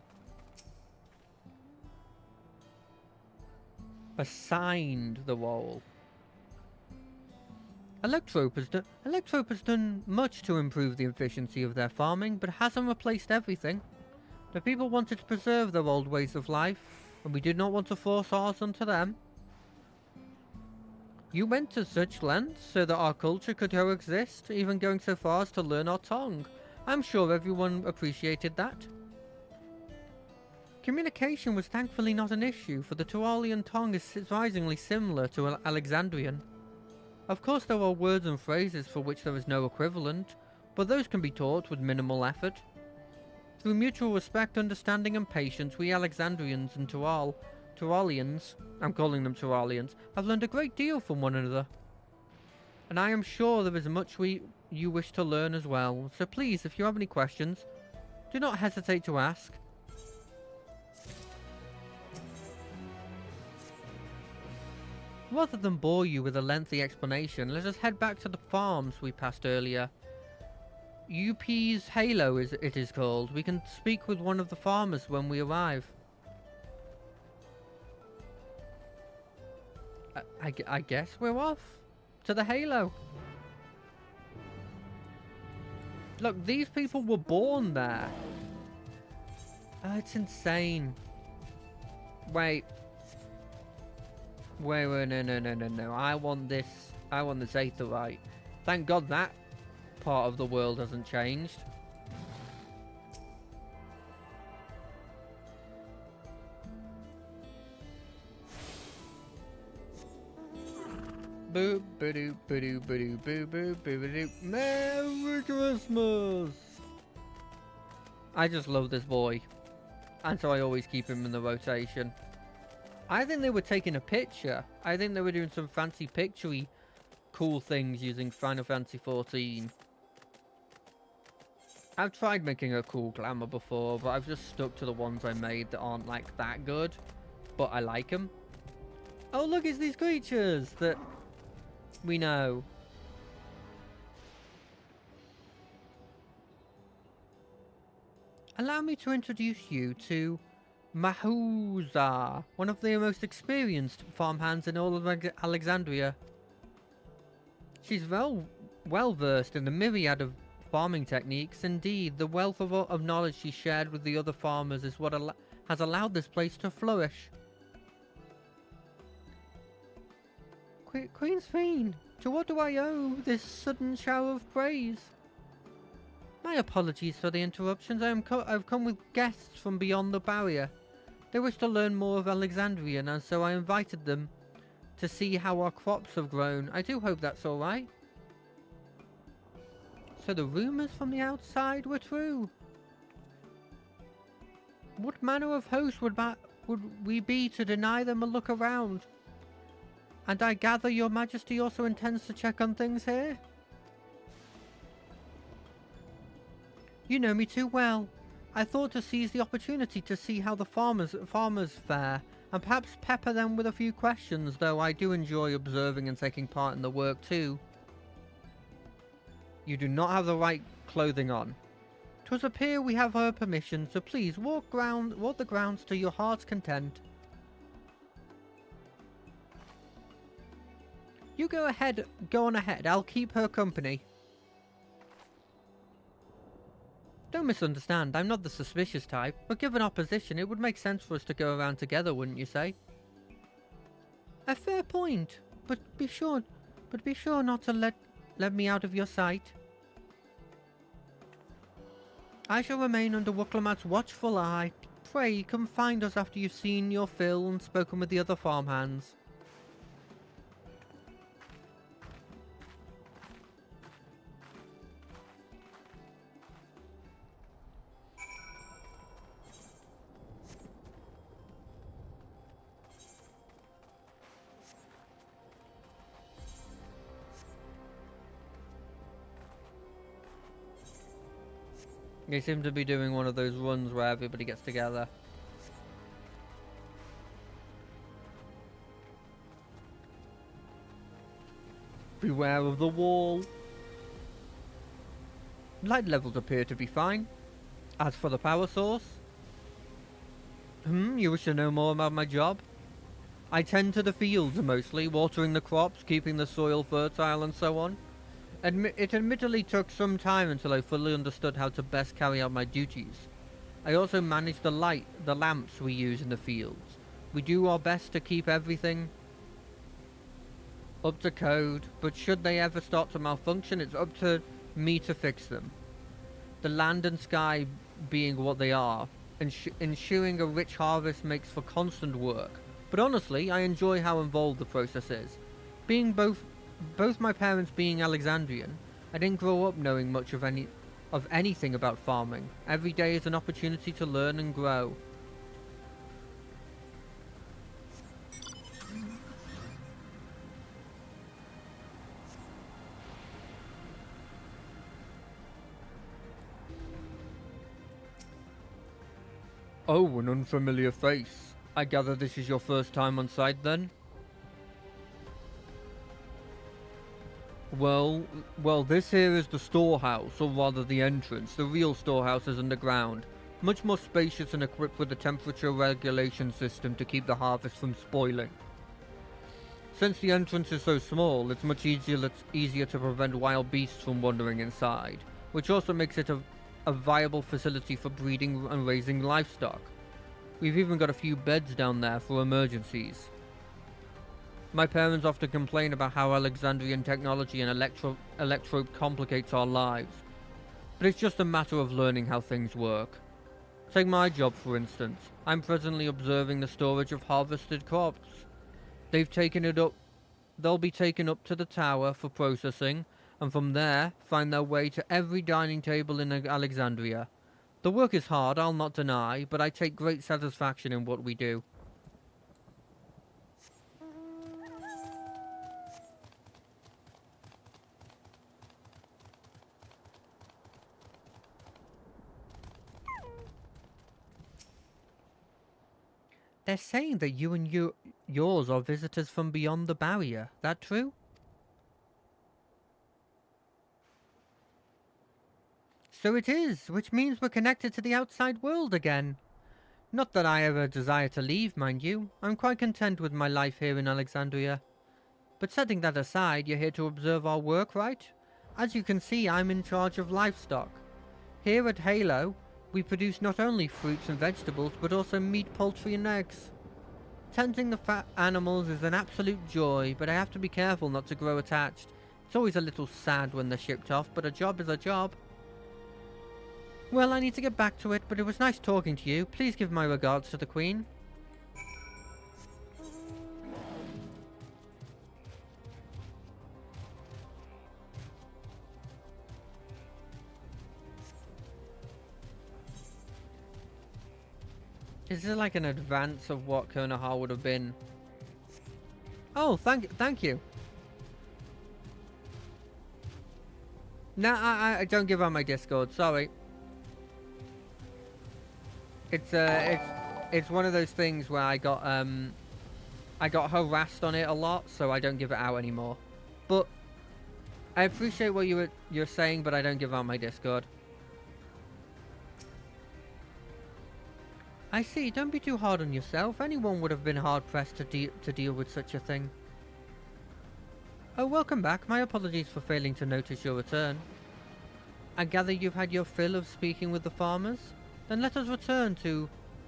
S1: Assigned the role. Electrope has done much to improve the efficiency of their farming, but hasn't replaced everything. The people wanted to preserve their old ways of life, and we did not want to force ours onto them. You went to such lengths so that our culture could coexist, even going so far as to learn our tongue. I'm sure everyone appreciated that. Communication was thankfully not an issue, for the Turalian tongue is surprisingly similar to Alexandrian. Of course there are words and phrases for which there is no equivalent, but those can be taught with minimal effort. Through mutual respect, understanding and patience, we Alexandrians and Turalians, I'm calling them Turalians, have learned a great deal from one another. And I am sure there is much you wish to learn as well, so please, if you have any questions, do not hesitate to ask. Rather than bore you with a lengthy explanation, let us head back to the farms we passed earlier. UP's Halo it is called. We can speak with one of the farmers when we arrive. I guess we're off to the Halo. Look, these people were born there. Oh, it's insane. Wait, no. I want this Aetheryte. Thank God that part of the world hasn't changed. Boo ba doo ba doo ba doo boo boo boo ba doo. Merry Christmas! I just love this boy, and so I always keep him in the rotation. I think they were taking a picture. I think they were doing some fancy picture-y cool things using Final Fantasy XIV. I've tried making a cool glamour before, but I've just stuck to the ones I made that aren't like that good, but I like them. Oh look, it's these creatures that we know. Allow me to introduce you to Mahuza, one of the most experienced farmhands in all of Alexandria. She's well versed in the myriad of farming techniques. Indeed, the wealth of knowledge she shared with the other farmers is what has allowed this place to flourish. Queen Sphene, to what do I owe this sudden shower of praise? My apologies for the interruptions. I've come with guests from beyond the barrier. They wish to learn more of Alexandrian, and so I invited them to see how our crops have grown. I do hope that's alright. So the rumours from the outside were true. What manner of host would we be to deny them a look around? And I gather your majesty also intends to check on things here? You know me too well. I thought to seize the opportunity to see how the farmers fare, and perhaps pepper them with a few questions, though I do enjoy observing and taking part in the work too. You do not have the right clothing on. 'Twas appear we have her permission, so please walk the grounds to your heart's content. You go on ahead, I'll keep her company. Don't misunderstand, I'm not the suspicious type, but given our position, it would make sense for us to go around together, wouldn't you say? A fair point, but be sure not to let me out of your sight. I shall remain under Wuklamat's watchful eye. Pray, come find us after you've seen your fill and spoken with the other farmhands. They seem to be doing one of those runs where everybody gets together. Beware of the wall. Light levels appear to be fine. As for the power source... you wish to know more about my job? I tend to the fields mostly, watering the crops, keeping the soil fertile and so on. It admittedly took some time until I fully understood how to best carry out my duties. I also manage the lamps we use in the fields. We do our best to keep everything up to code, but should they ever start to malfunction, it's up to me to fix them. The land and sky being what they are, ensuring a rich harvest makes for constant work. But honestly, I enjoy how involved the process is. Being both my parents being Alexandrian, I didn't grow up knowing much of anything about farming. Every day is an opportunity to learn and grow. Oh, an unfamiliar face. I gather this is your first time on site then? Well, this here is the storehouse, or rather the entrance. The real storehouse is underground. Much more spacious and equipped with a temperature regulation system to keep the harvest from spoiling. Since the entrance is so small, it's much easier to prevent wild beasts from wandering inside, which also makes it a viable facility for breeding and raising livestock. We've even got a few beds down there for emergencies. My parents often complain about how Alexandrian technology and electrope complicates our lives, but it's just a matter of learning how things work. Take my job for instance. I'm presently observing the storage of harvested crops. They'll be taken up to the tower for processing, and from there find their way to every dining table in Alexandria. The work is hard, I'll not deny, but I take great satisfaction in what we do. They're saying that you and yours are visitors from beyond the barrier. That true? So it is, which means we're connected to the outside world again. Not that I ever desire to leave, mind you. I'm quite content with my life here in Alexandria. But setting that aside, you're here to observe our work, right? As you can see, I'm in charge of livestock. Here at Halo, we produce not only fruits and vegetables, but also meat, poultry and eggs. Tending the fat animals is an absolute joy, but I have to be careful not to grow attached. It's always a little sad when they're shipped off, but a job is a job. Well, I need to get back to it, but it was nice talking to you. Please give my regards to the Queen. Is this like an advance of what Konoha would have been? Oh, thank you. No, I don't give out my Discord. Sorry. It's one of those things where I got harassed on it a lot, so I don't give it out anymore. But I appreciate what you're saying, but I don't give out my Discord. I see, don't be too hard on yourself. Anyone would have been hard-pressed to deal with such a thing. Oh, welcome back. My apologies for failing to notice your return. I gather you've had your fill of speaking with the farmers? Then let us return to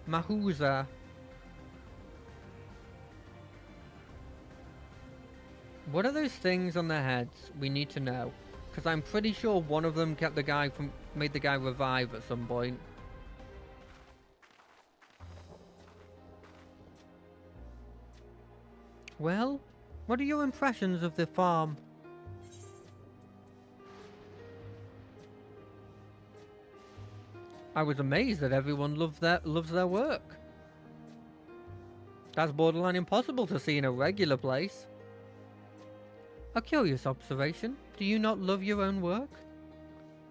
S1: Mahuza. What are those things on their heads? We need to know. Because I'm pretty sure one of them kept the guy made the guy revive at some point. Well, what are your impressions of the farm? I was amazed that everyone loves their work. That's borderline impossible to see in a regular place. A curious observation. Do you not love your own work?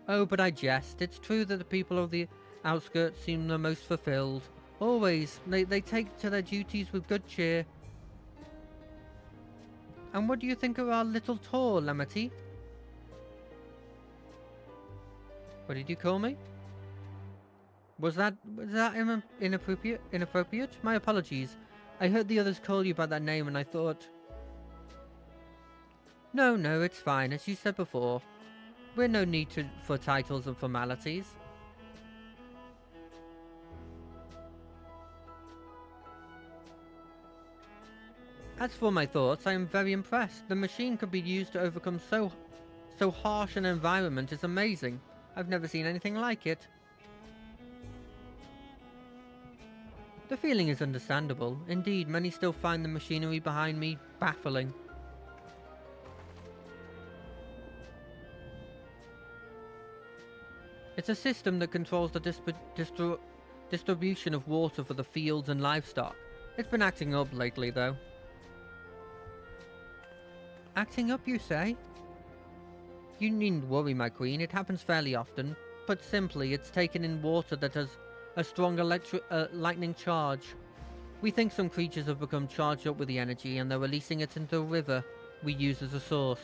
S1: Oh, but I jest. It's true that the people of the outskirts seem the most fulfilled. Always. They take to their duties with good cheer. And what do you think of our little tour, Lamity? What did you call me? Was that inappropriate? My apologies. I heard the others call you by that name and I thought... No, it's fine. As you said before, we're no need for titles and formalities. As for my thoughts, I am very impressed. The machine could be used to overcome so harsh an environment is amazing. I've never seen anything like it. The feeling is understandable. Indeed, many still find the machinery behind me baffling. It's a system that controls the distribution of water for the fields and livestock. It's been acting up lately, though. Acting up, you say? You needn't worry, my queen. It happens fairly often. Put simply, it's taken in water that has a strong lightning charge. We think some creatures have become charged up with the energy and they're releasing it into a river we use as a source.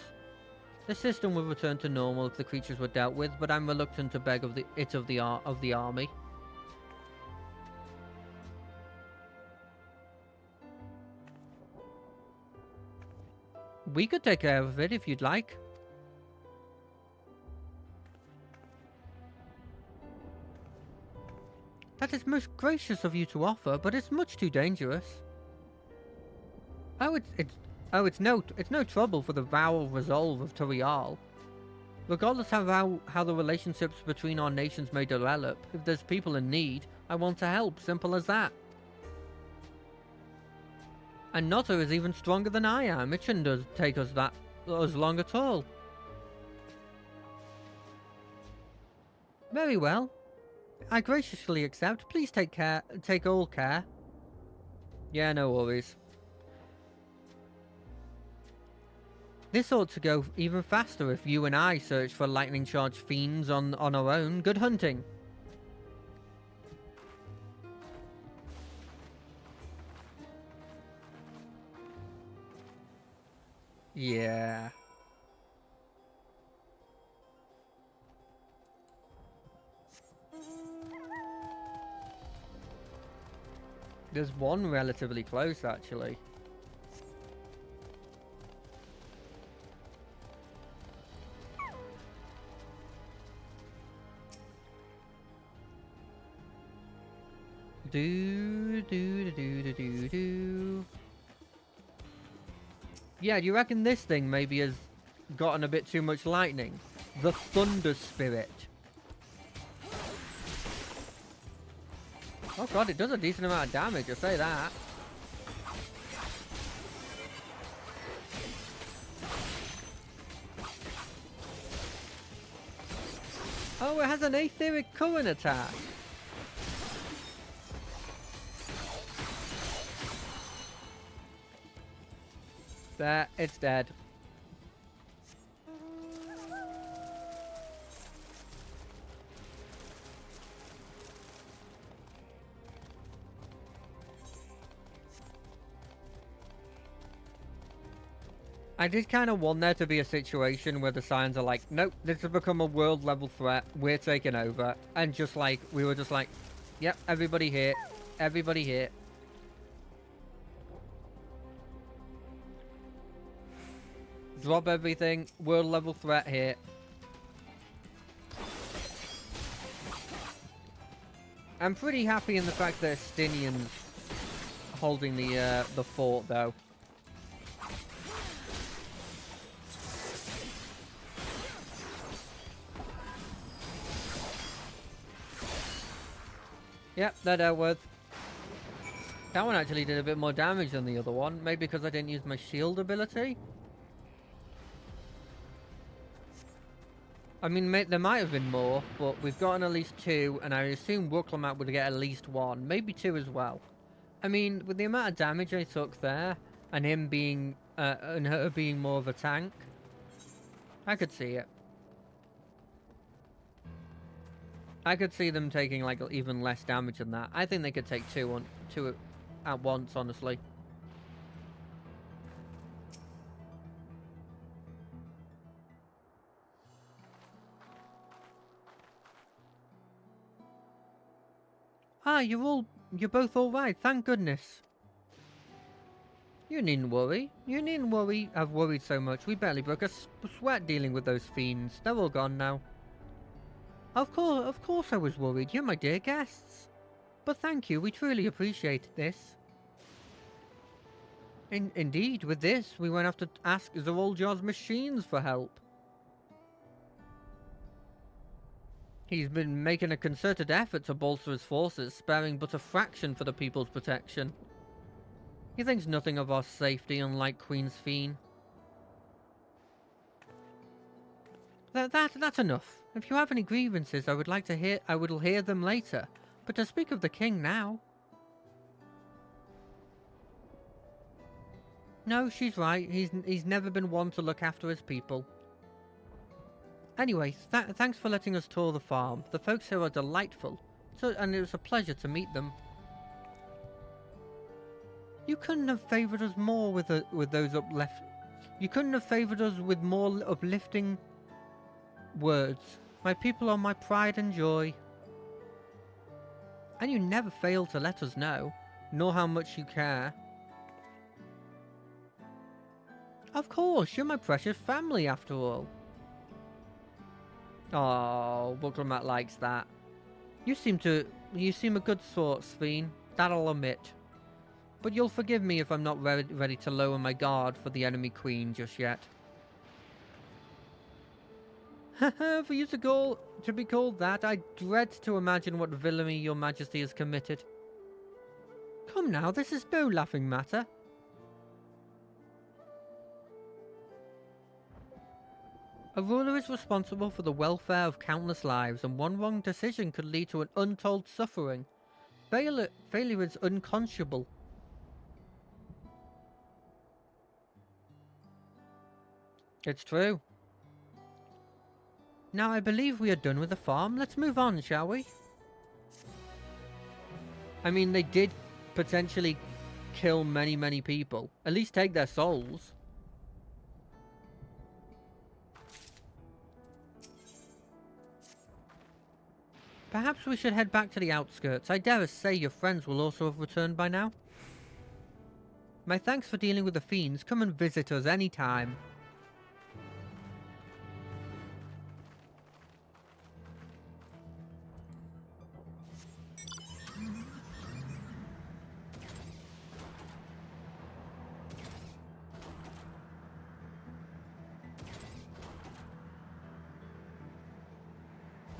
S1: The system will return to normal if the creatures were dealt with, but I'm reluctant to beg of the army. We could take care of it if you'd like. That is most gracious of you to offer, but it's much too dangerous. It's no trouble for the vow of resolve of Turial. Regardless of how the relationships between our nations may develop, if there's people in need, I want to help. Simple as that. And Notta is even stronger than I am. It shouldn't take us as long at all. Very well. I graciously accept. Please take all care. Yeah, no worries. This ought to go even faster if you and I search for lightning charged fiends on our own. Good hunting. Yeah. There's one relatively close, actually. Yeah, do you reckon this thing maybe has gotten a bit too much lightning? The Thunder Spirit. Oh god, it does a decent amount of damage, I'll say that. Oh, it has an Aetheric Current attack. There, it's dead. I did kind of want there to be a situation where the Scions are like, nope, this has become a world level threat, we're taking over. And just like, we were just like, yep, everybody here, Everybody here. Drop everything. World level threat here. I'm pretty happy in the fact that Estinian's holding the fort, though. Yep, that dealt with. That one actually did a bit more damage than the other one. Maybe because I didn't use my shield ability? I mean, there might have been more, but we've gotten at least 2, and I assume Wuklammat would get at least 1, maybe 2 as well. I mean, with the amount of damage I took there, and him being, and her being more of a tank, I could see it. I could see them taking, like, even less damage than that. I think they could take 2 at once, honestly. Ah, you're both alright, thank goodness. You needn't worry. You needn't worry. I've worried so much. We barely broke a sweat dealing with those fiends. They're all gone now. Of course I was worried. You're my dear guests. But thank you, we truly appreciate this. Indeed, with this, we won't have to ask Zoralj's machines for help. He's been making a concerted effort to bolster his forces, sparing but a fraction for the people's protection. He thinks nothing of our safety, unlike Queen's Fiend. That's enough. If you have any grievances, I will hear them later. But to speak of the king now... No, she's right. He's never been one to look after his people. Anyway, thanks for letting us tour the farm. The folks here are delightful, and it was a pleasure to meet them. You couldn't have favoured us more with those uplift. You couldn't have favoured us with more uplifting words. My people are my pride and joy. And you never fail to let us know, nor how much you care. Of course, you're my precious family after all. Oh, Wuklammat likes that. You seem a good sort, Sphene. That I'll admit. But you'll forgive me if I'm not ready to lower my guard for the enemy queen just yet. For you to be called that, I dread to imagine what villainy your majesty has committed. Come now, this is no laughing matter. A ruler is responsible for the welfare of countless lives, and one wrong decision could lead to an untold suffering. Failure is unconscionable. It's true. Now I believe we are done with the farm. Let's move on, shall we? I mean, they did potentially kill many people. At least take their souls. Perhaps we should head back to the outskirts. I dare say your friends will also have returned by now. My thanks for dealing with the fiends. Come and visit us any time.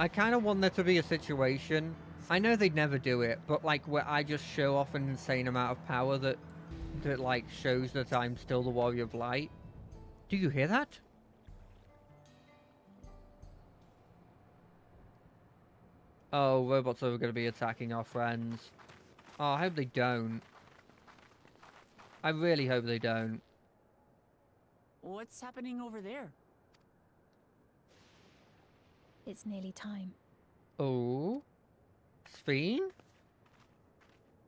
S1: I kind of want there to be a situation. I know they'd never do it, but like where I just show off an insane amount of power that like shows that I'm still the Warrior of Light. Do you hear that? Oh, robots are going to be attacking our friends. Oh, I hope they don't. I really hope they don't.
S4: What's happening over there?
S5: It's nearly time.
S1: Oh, Sphene?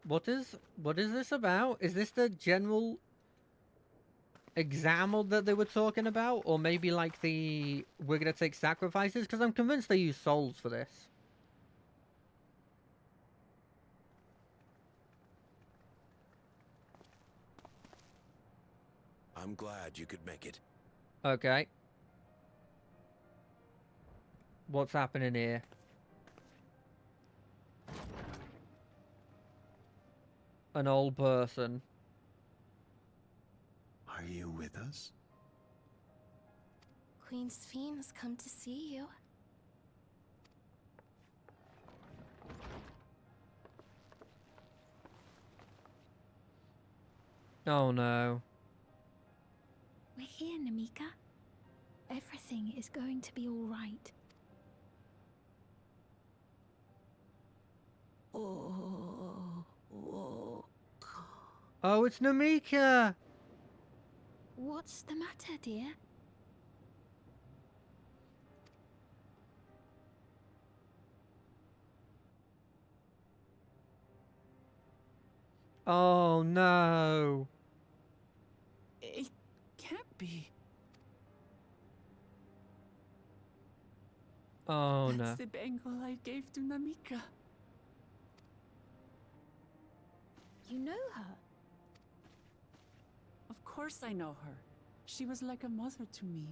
S1: What is this about? Is this the general exam that they were talking about, or maybe like we're gonna take sacrifices? Because I'm convinced they use souls for this.
S9: I'm glad you could make it.
S1: Okay. What's happening here? An old person.
S9: Are you with us?
S11: Queen Sphene has come to see you.
S1: Oh no.
S5: We're here, Namika. Everything is going to be all right.
S1: Oh, it's Namika!
S5: What's the matter, dear?
S1: Oh no.
S4: It can't be.
S1: Oh no.
S4: That's the bangle I gave to Namika.
S5: You know her?
S4: Of course I know her. She was like a mother to me.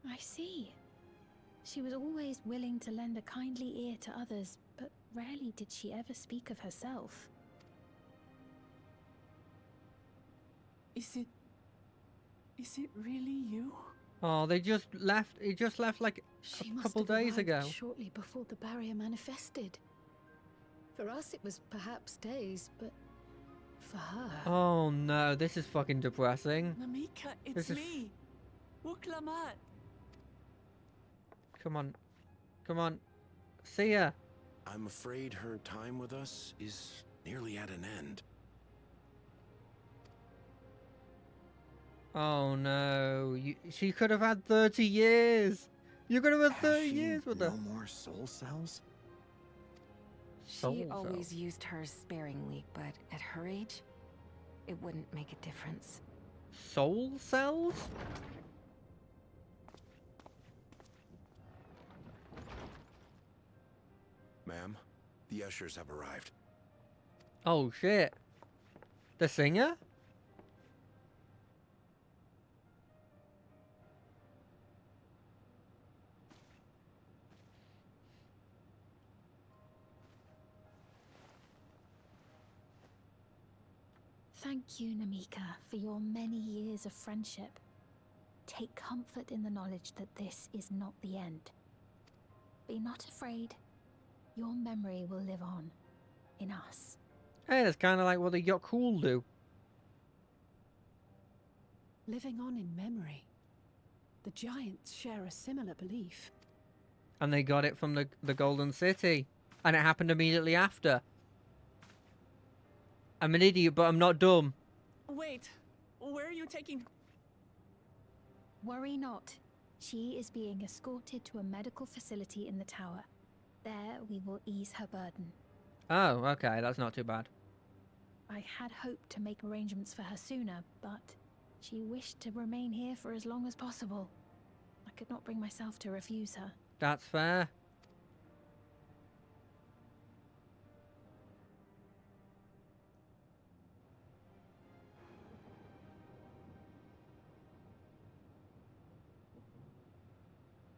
S5: I see. She was always willing to lend a kindly ear to others, but rarely did she ever speak of herself.
S4: Is it really you?
S1: Oh, they just left. He just left like
S3: She
S1: a
S3: must
S1: couple
S3: have
S1: days
S3: arrived
S1: ago.
S3: shortly before the barrier manifested. For us, it was perhaps days, but for her.
S1: Oh no, this is fucking depressing.
S4: Namika, it's
S1: This is-
S4: me. Wuklamat.
S1: Come on. Come on. See ya.
S9: I'm afraid her time with us is nearly at an end.
S1: Oh no. She could have had 30 years. You could have had
S9: Has
S1: 30
S9: she
S1: years with her.
S9: no more soul cells?
S1: Soul
S11: She always
S1: cells.
S11: used hers sparingly, but at her age, it wouldn't make a difference.
S1: Soul cells?
S9: Ma'am, the ushers have arrived.
S1: Oh shit. The singer?
S5: Thank you, Namika, for your many years of friendship. Take comfort in the knowledge that this is not the end. Be not afraid. Your memory will live on. In us.
S1: Hey, that's kind of like what the Yokul do.
S7: Living on in memory. The giants share a similar belief.
S1: And they got it from the Golden City. And it happened immediately after. I'm an idiot, but I'm not dumb.
S4: Wait, where are you taking?
S5: Worry not. She is being escorted to a medical facility in the tower. There we will ease her burden.
S1: Oh, okay, that's not too bad.
S5: I had hoped to make arrangements for her sooner, but she wished to remain here for as long as possible. I could not bring myself to refuse her.
S1: That's fair.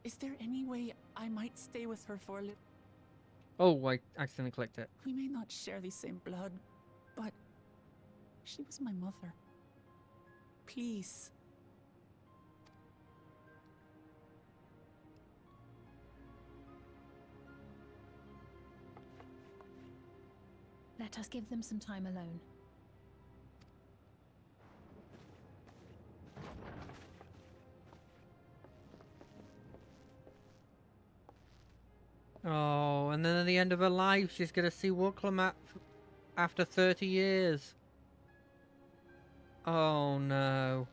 S4: Is there any way I might stay with her for a little?
S1: Oh, I accidentally clicked it.
S4: We may not share the same blood, but she was my mother. Please.
S5: Let us give them some time alone.
S1: Oh, and then at the end of her life, she's gonna see Wuklamat after 30 years. Oh no.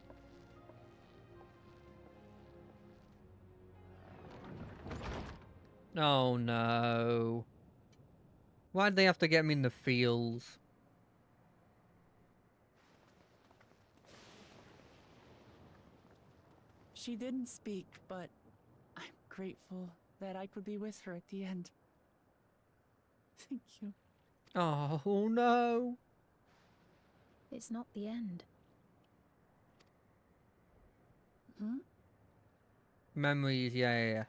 S1: Oh no. Why'd they have to get me in the fields?
S4: She didn't speak, but I'm grateful that I could be with her at the end. Thank you.
S1: Oh no.
S5: it's not the end.
S4: Hmm?
S1: Memories, yeah.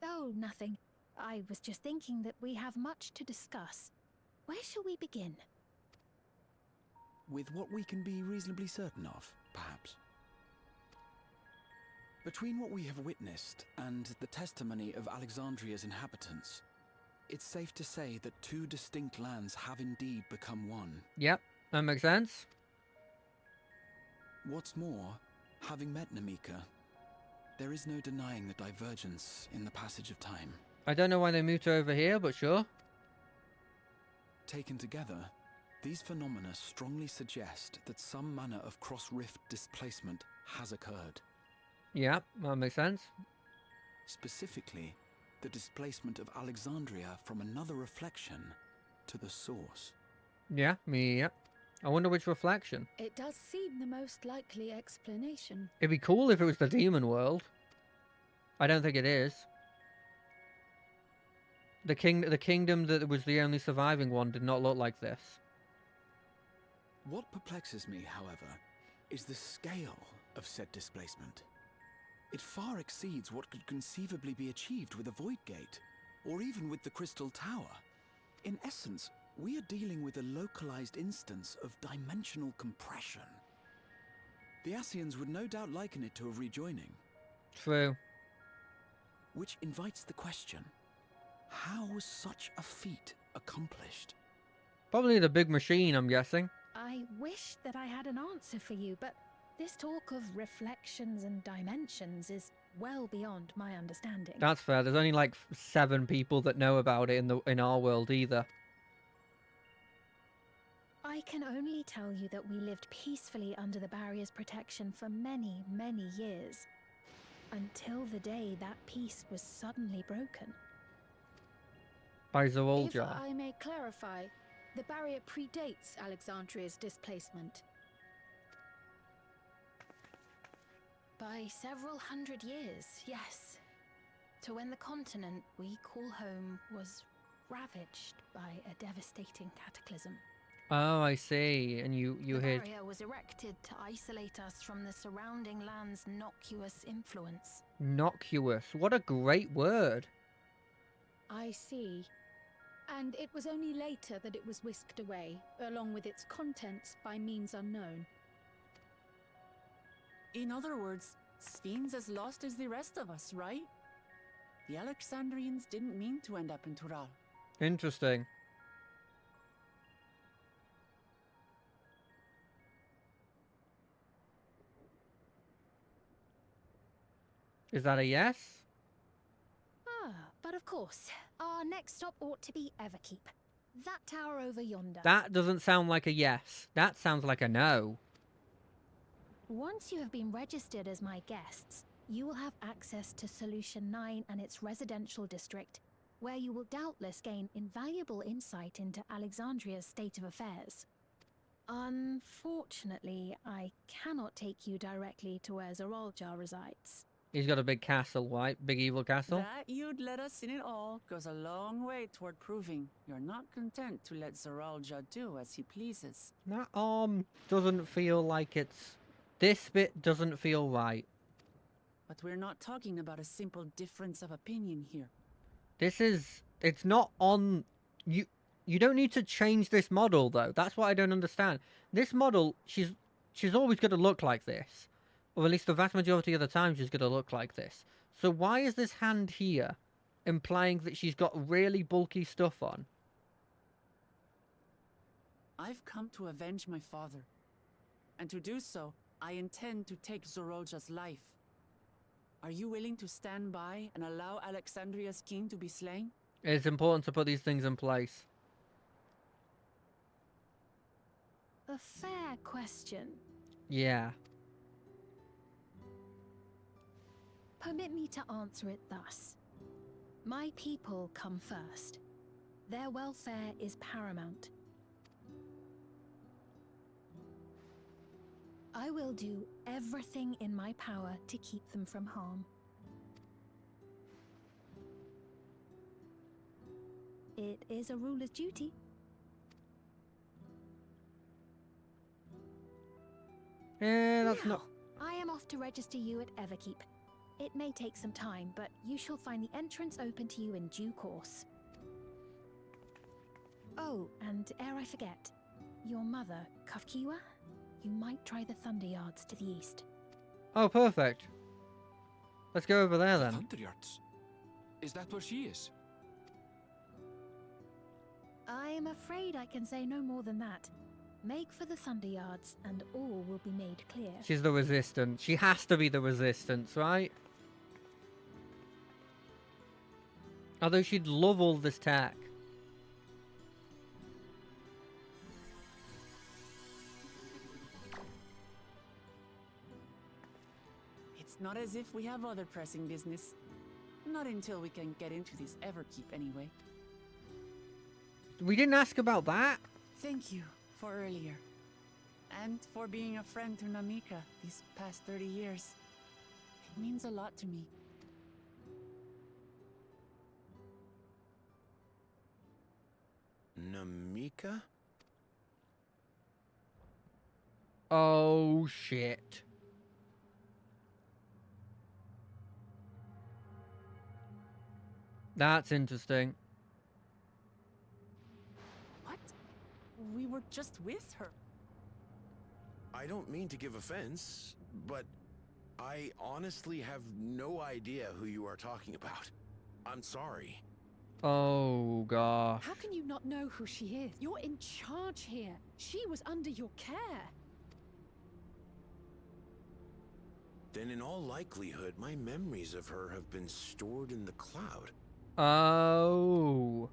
S5: Oh, nothing. I was just thinking that we have much to discuss. Where shall we begin?
S6: With what we can be reasonably certain of, perhaps. Between what we have witnessed and the testimony of Alexandria's inhabitants, it's safe to say that two distinct lands have indeed become one.
S1: Yep, that makes sense.
S6: What's more, having met Namika, there is no denying the divergence in the passage of time.
S1: I don't know why they moved her over here, but sure.
S6: Taken together, these phenomena strongly suggest that some manner of cross-rift displacement has occurred.
S1: Yeah, that makes sense.
S6: Specifically, the displacement of Alexandria from another reflection to the source.
S1: Yeah. I wonder which reflection.
S3: It does seem the most likely explanation.
S1: It'd be cool if it was the demon world. I don't think it is. The kingdom that was the only surviving one did not look like this.
S6: What perplexes me, however, is the scale of said displacement. It far exceeds what could conceivably be achieved with a Void Gate, or even with the Crystal Tower. In essence, we are dealing with a localized instance of dimensional compression. The Ascians would no doubt liken it to a rejoining.
S1: True.
S6: Which invites the question, how was such a feat accomplished?
S1: Probably the big machine, I'm guessing.
S5: I wish that I had an answer for you, but this talk of reflections and dimensions is well beyond my understanding.
S1: That's fair. There's only like 7 people that know about it in our world either.
S5: I can only tell you that we lived peacefully under the barrier's protection for many, many years. Until the day that peace was suddenly broken.
S1: By
S3: If
S1: Zoraal.
S3: I may clarify, the barrier predates Alexandria's displacement.
S5: By several hundred years, yes. To when the continent we call home was ravaged by a devastating cataclysm.
S1: Oh, I see. And you
S5: the
S1: hid.
S5: barrier was erected to isolate us from the surrounding land's noxious influence.
S1: Noxious. What a great word.
S3: I see. And it was only later that it was whisked away, along with its contents, by means unknown.
S4: In other words, Sphene's as lost as the rest of us, right? The Alexandrians didn't mean to end up in Tural.
S1: Interesting. Is that a yes?
S5: But of course, our next stop ought to be Everkeep. That tower over yonder.
S1: That doesn't sound like a yes. That sounds like a no.
S5: Once you have been registered as my guests, you will have access to Solution 9 and its residential district, where you will doubtless gain invaluable insight into Alexandria's state of affairs. Unfortunately, I cannot take you directly to where Zoraal resides.
S1: He's got a big castle, right? Big evil castle.
S4: That you'd let us in it all goes a long way toward proving you're not content to let Zoraal do as he pleases.
S1: That arm doesn't feel like it's... This bit doesn't feel right.
S4: But we're not talking about a simple difference of opinion here.
S1: This is... It's not on... You don't need to change this model, though. That's what I don't understand. This model, she's always going to look like this. Or at least the vast majority of the time she's going to look like this. So why is this hand here implying that she's got really bulky stuff on?
S4: I've come to avenge my father. And to do so, I intend to take Zoralja's life. Are you willing to stand by and allow Alexandria's king to be slain?
S1: It's important to put these things in place.
S5: A fair question.
S1: Yeah.
S5: Permit me to answer it thus. My people come first. Their welfare is paramount. I will do everything in my power to keep them from harm. It is a ruler's duty.
S1: That's
S5: Now,
S1: not...
S5: I am off to register you at Everkeep. It may take some time, but you shall find the entrance open to you in due course. Oh, and ere I forget, your mother, Kafkiwa, you might try the Thunder Yards to the east.
S1: Oh, perfect. Let's go over there then.
S2: Thunderyards? Is that where she is?
S5: I am afraid I can say no more than that. Make for the Thunder Yards, and all will be made clear.
S1: She's the Resistance. She has to be the Resistance, right? Although she'd love all this tech.
S4: It's not as if we have other pressing business. Not until we can get into this Everkeep anyway.
S1: We didn't ask about that.
S4: Thank you for earlier. And for being a friend to Namika these past 30 years. It means a lot to me.
S9: Namika?
S1: Oh, shit. That's interesting.
S4: What? We were just with her.
S9: I don't mean to give offense, but I honestly have no idea who you are talking about. I'm sorry.
S1: Oh, gosh.
S7: How can you not know who she is? You're in charge here. She was under your care.
S9: Then in all likelihood, my memories of her have been stored in the cloud.
S1: Oh.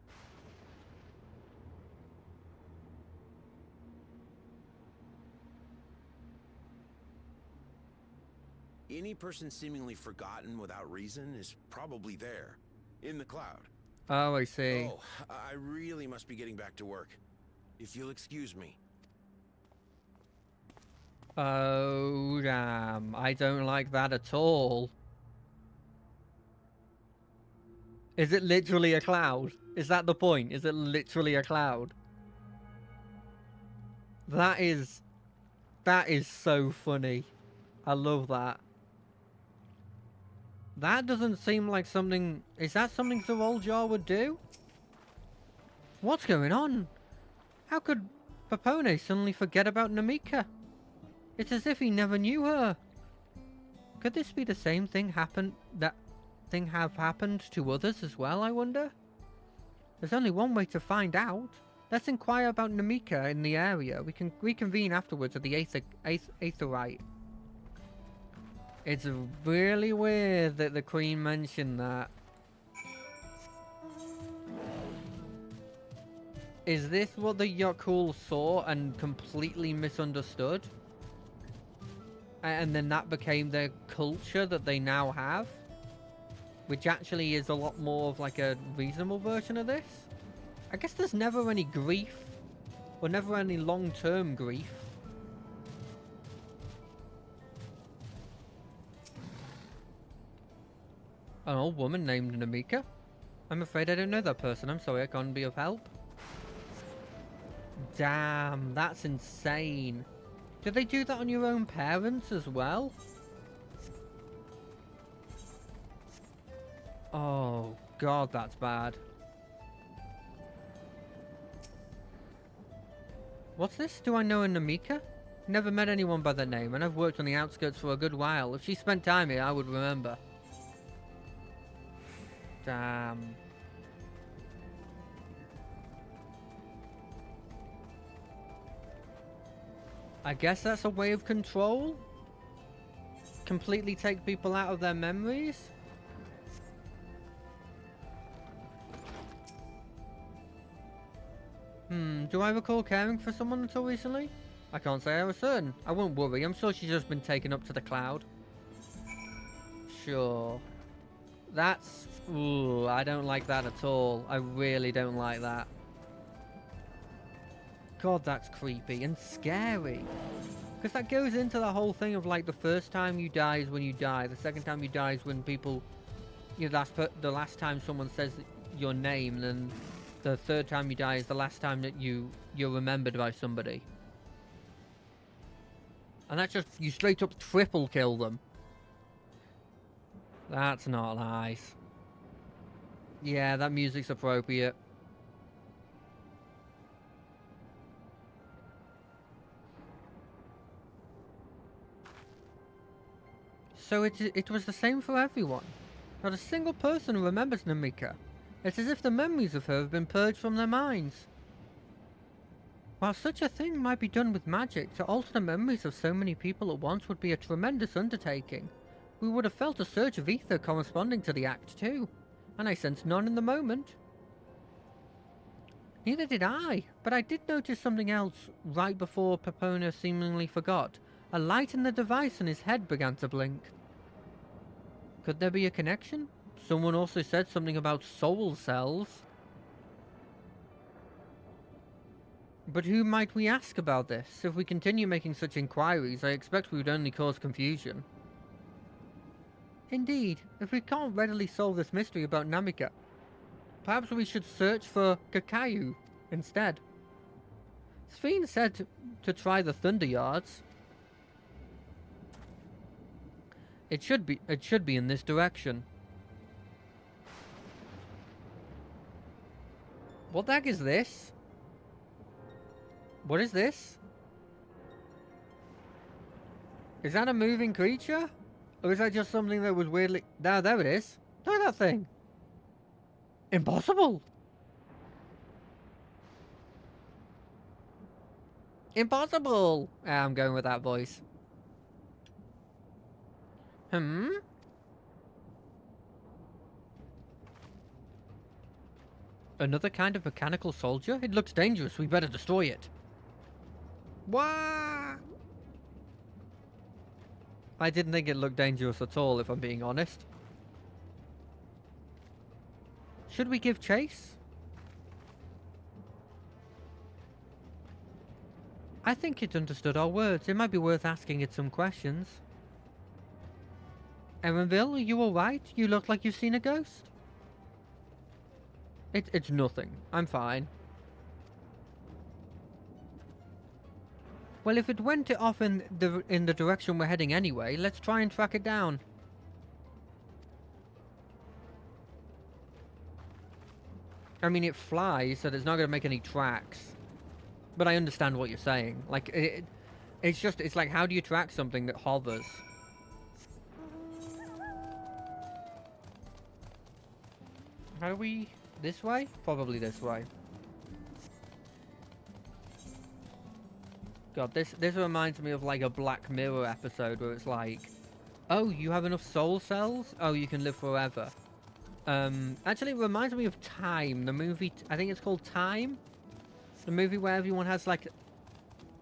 S9: Any person seemingly forgotten without reason is probably there, in the cloud.
S1: Oh, I see.
S9: Oh, I really must be getting back to work. If you'll excuse me.
S1: Oh, damn. I don't like that at all. Is it literally a cloud? Is that the point? Is it literally a cloud? That is so funny. I love that. That doesn't seem like something... Is that something Zoraal would do? What's going on? How could Papone suddenly forget about Namika? It's as if he never knew her. Could this be the same thing have happened to others as well, I wonder? There's only one way to find out. Let's inquire about Namika in the area. We can reconvene afterwards at the Aetheryte. It's really weird that the Queen mentioned that. Is this what the Yakul saw and completely misunderstood? And then that became their culture that they now have? Which actually is a lot more of like a reasonable version of this? I guess there's never any grief. Or never any long-term grief. An old woman named Namika? I'm afraid I don't know that person. I'm sorry I can't be of help. Damn, that's insane. Do they do that on your own parents as well? Oh, God, that's bad. What's this? Do I know a Namika? Never met anyone by that name, and I've worked on the outskirts for a good while. If she spent time here, I would remember. Damn. I guess that's a way of control? Completely take people out of their memories? Do I recall caring for someone until recently? I can't say I was certain. I won't worry, I'm sure she's just been taken up to the cloud. Sure. That's... Ooh, I don't like that at all. I really don't like that. God, that's creepy and scary. Because that goes into the whole thing of like the first time you die is when you die. The second time you die is when people... You know, the last time someone says your name. And then the third time you die is the last time that you're remembered by somebody. And that's just, you straight up triple kill them. That's not nice. Yeah, that music's appropriate. So it was the same for everyone. Not a single person remembers Namika. It's as if the memories of her have been purged from their minds. While such a thing might be done with magic, to alter the memories of so many people at once would be a tremendous undertaking. We would have felt a surge of ether corresponding to the act too, and I sensed none in the moment. Neither did I, but I did notice something else right before Pepona seemingly forgot. A light in the device and his head began to blink. Could there be a connection? Someone also said something about soul cells. But who might we ask about this? If we continue making such inquiries, I expect we would only cause confusion. Indeed, if we can't readily solve this mystery about Namika, perhaps we should search for Kakayu instead. Sphene said to try the Thunder Yards. It should be in this direction. What the heck is this? What is this? Is that a moving creature? Or is that just something that was weirdly... There it is. Look at that thing. Impossible. Impossible. I'm going with that voice. Another kind of mechanical soldier? It looks dangerous. We better destroy it. What? I didn't think it looked dangerous at all, if I'm being honest. Should we give chase? I think it understood our words. It might be worth asking it some questions. Erenville, are you alright? You look like you've seen a ghost. It's nothing. I'm fine. Well, if it went off in the direction we're heading anyway, let's try and track it down. I mean, it flies, so there's not going to make any tracks. But I understand what you're saying. Like, it's like, how do you track something that hovers? How do we... This way? Probably this way. God, this reminds me of like a Black Mirror episode where it's like, oh, you have enough soul cells? Oh, you can live forever. Actually, it reminds me of Time, the movie. I think it's called Time. The movie where everyone has like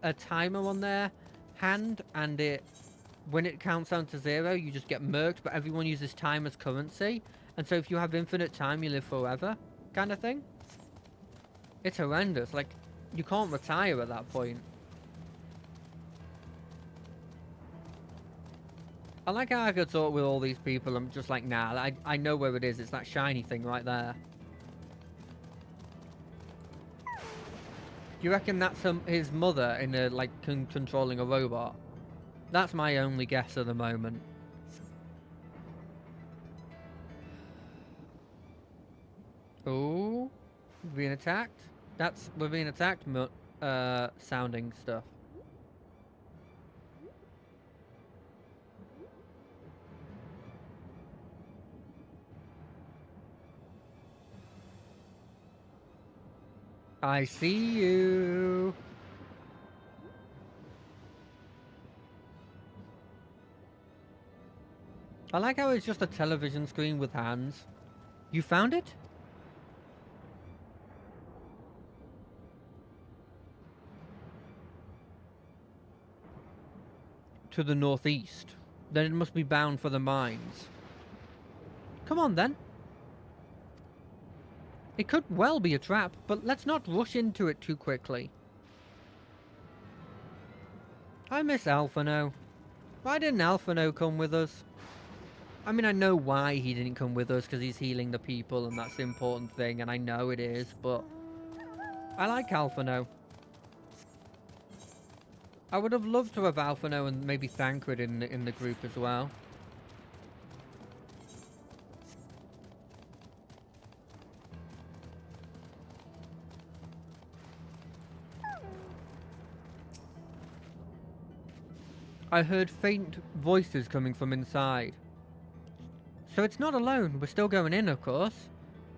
S1: a timer on their hand, and when it counts down to 0, you just get murked, but everyone uses time as currency. And so if you have infinite time, you live forever, kind of thing. It's horrendous. Like, you can't retire at that point. I like how I could talk with all these people. I'm just like, nah, I know where it is. It's that shiny thing right there. Do you reckon that's his mother in a, like, controlling a robot? That's my only guess at the moment. Oh, we're being attacked. We're being attacked. Sounding stuff. I see you. I like how it's just a television screen with hands. You found it? To the northeast. Then it must be bound for the mines. Come on then. It could well be a trap, but let's not rush into it too quickly. I miss Alphinaud. Why didn't Alphinaud come with us? I mean, I know why he didn't come with us, because he's healing the people, and that's the important thing, and I know it is, but... I like Alphinaud. I would have loved to have Alphino and maybe Thancred in the group as well. I heard faint voices coming from inside. So it's not alone. We're still going in, of course.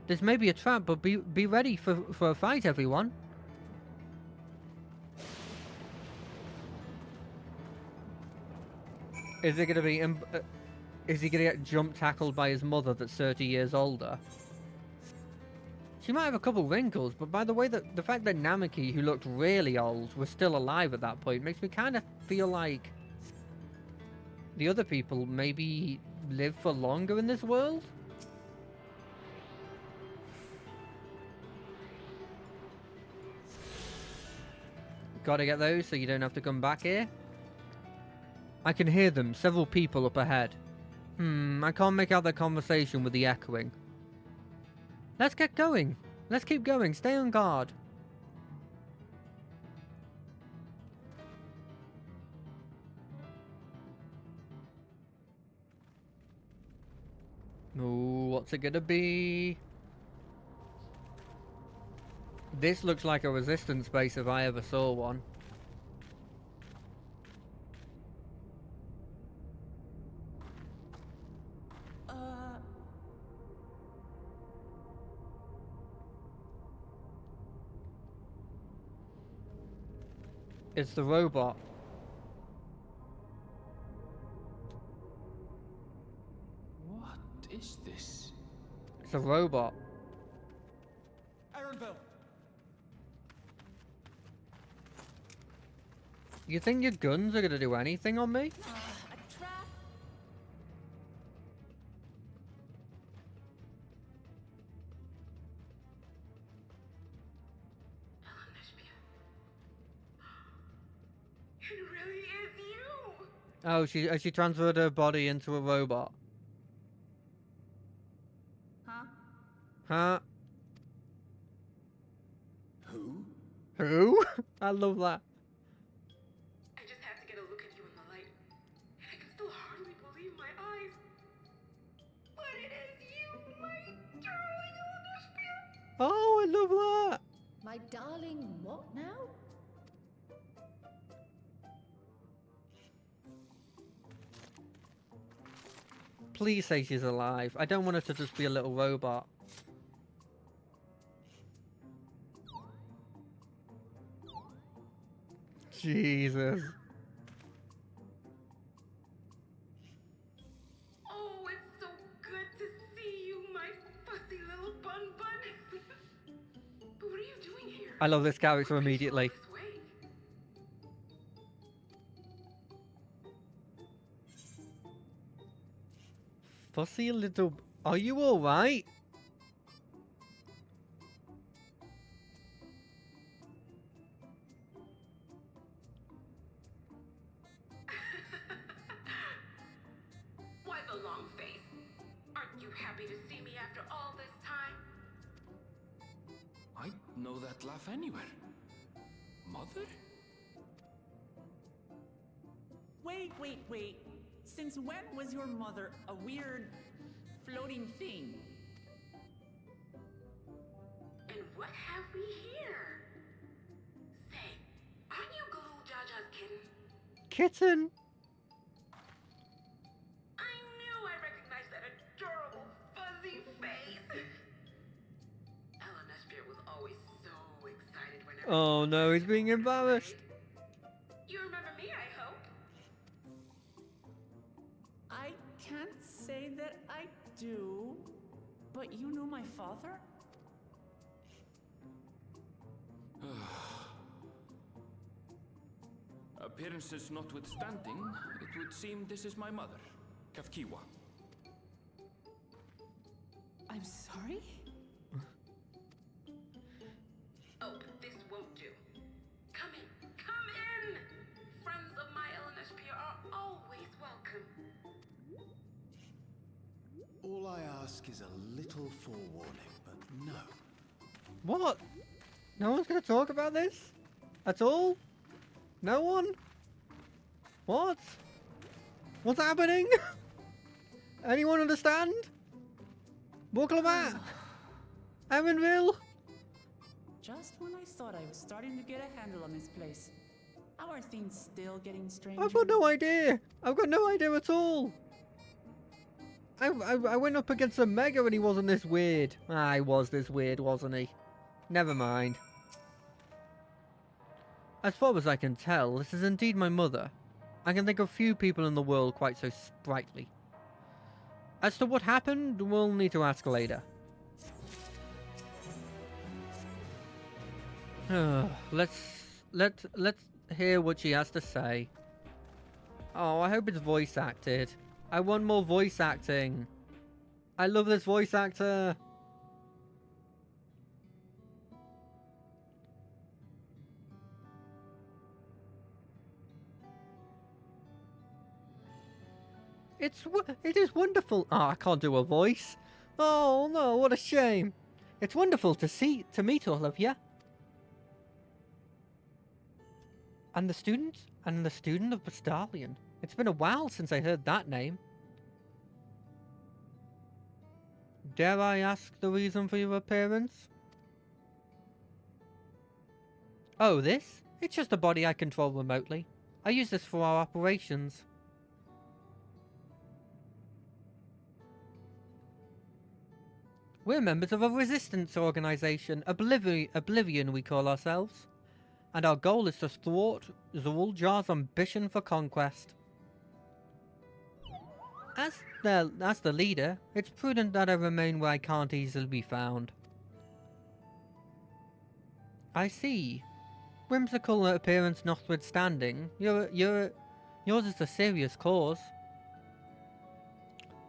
S1: There's maybe a trap, but be ready for a fight, everyone. Is it gonna be? Is he gonna get jump tackled by his mother that's 30 years older? She might have a couple wrinkles, but by the way that the fact that Namaki, who looked really old, was still alive at that point makes me kind of feel like the other people maybe live for longer in this world. Gotta get those so you don't have to come back here. I can hear them, several people up ahead. I can't make out their conversation with the echoing. Let's get going. Let's keep going. Stay on guard. Ooh, what's it gonna be? This looks like a resistance base if I ever saw one. It's the robot.
S2: What is this?
S1: It's a robot.
S10: Ironville!
S1: You think your guns are gonna do anything on me?
S8: A trap?
S12: It really is you!
S1: Oh, she transferred her body into a robot.
S8: Huh?
S1: Huh?
S10: Who?
S1: Who? I love that.
S12: I just had to get a look at you in the light, and I can still hardly believe my eyes. But it is you, my darling Olympia!
S1: Oh, I love that.
S3: My darling, what now?
S1: Please say she's alive. I don't want her to just be a little robot. Jesus.
S12: Oh, it's so good to see you, my fussy little bun bun. But what are you doing here?
S1: I love this character immediately.
S12: This way?
S1: Fussy little... Are you alright?
S12: Why the long face? Aren't you happy to see me after all this time?
S2: I know that laugh anywhere. Mother?
S4: Wait. Since when was your mother a weird, floating thing?
S12: And what have we here? Say, aren't you Galoo Jaja's kitten?
S1: Kitten?
S12: I knew I recognized that adorable fuzzy face. Ellen Espear was always so excited whenever...
S1: Oh no, he's being embarrassed.
S12: You remember me, I hope?
S4: I can't say that I do, but you know my father?
S2: Appearances notwithstanding, it would seem this is my mother, Kafkiwa.
S7: I'm sorry?
S12: Oh, but this won't do. Come in! Friends of my Ellen Espear are always welcome.
S6: All I ask is a little forewarning, but no.
S1: What? No one's gonna talk about this? At all? No one? What? What's happening? Anyone understand? Buklamat? Evanville?
S4: Just when I thought I was starting to get a handle on this place, how are things still getting strange?
S1: I've got no idea. I've got no idea at all. I went up against a Mega and he wasn't this weird. Ah, he was this weird, wasn't he? Never mind. As far as I can tell, this is indeed my mother. I can think of few people in the world quite so sprightly. As to what happened, we'll need to ask later. Let's hear what she has to say. Oh, I hope it's voice acted. I want more voice acting. I love this voice actor. It is wonderful. Oh, I can't do a voice. Oh no, what a shame. It's wonderful to meet all of you. And the student of Bastalion. It's been a while since I heard that name. Dare I ask the reason for your appearance? Oh, this? It's just a body I control remotely. I use this for our operations. We're members of a resistance organization, Oblivion we call ourselves. And our goal is to thwart Zul'Jar's ambition for conquest. As the leader, it's prudent that I remain where I can't easily be found. I see. Whimsical appearance notwithstanding, yours is a serious cause.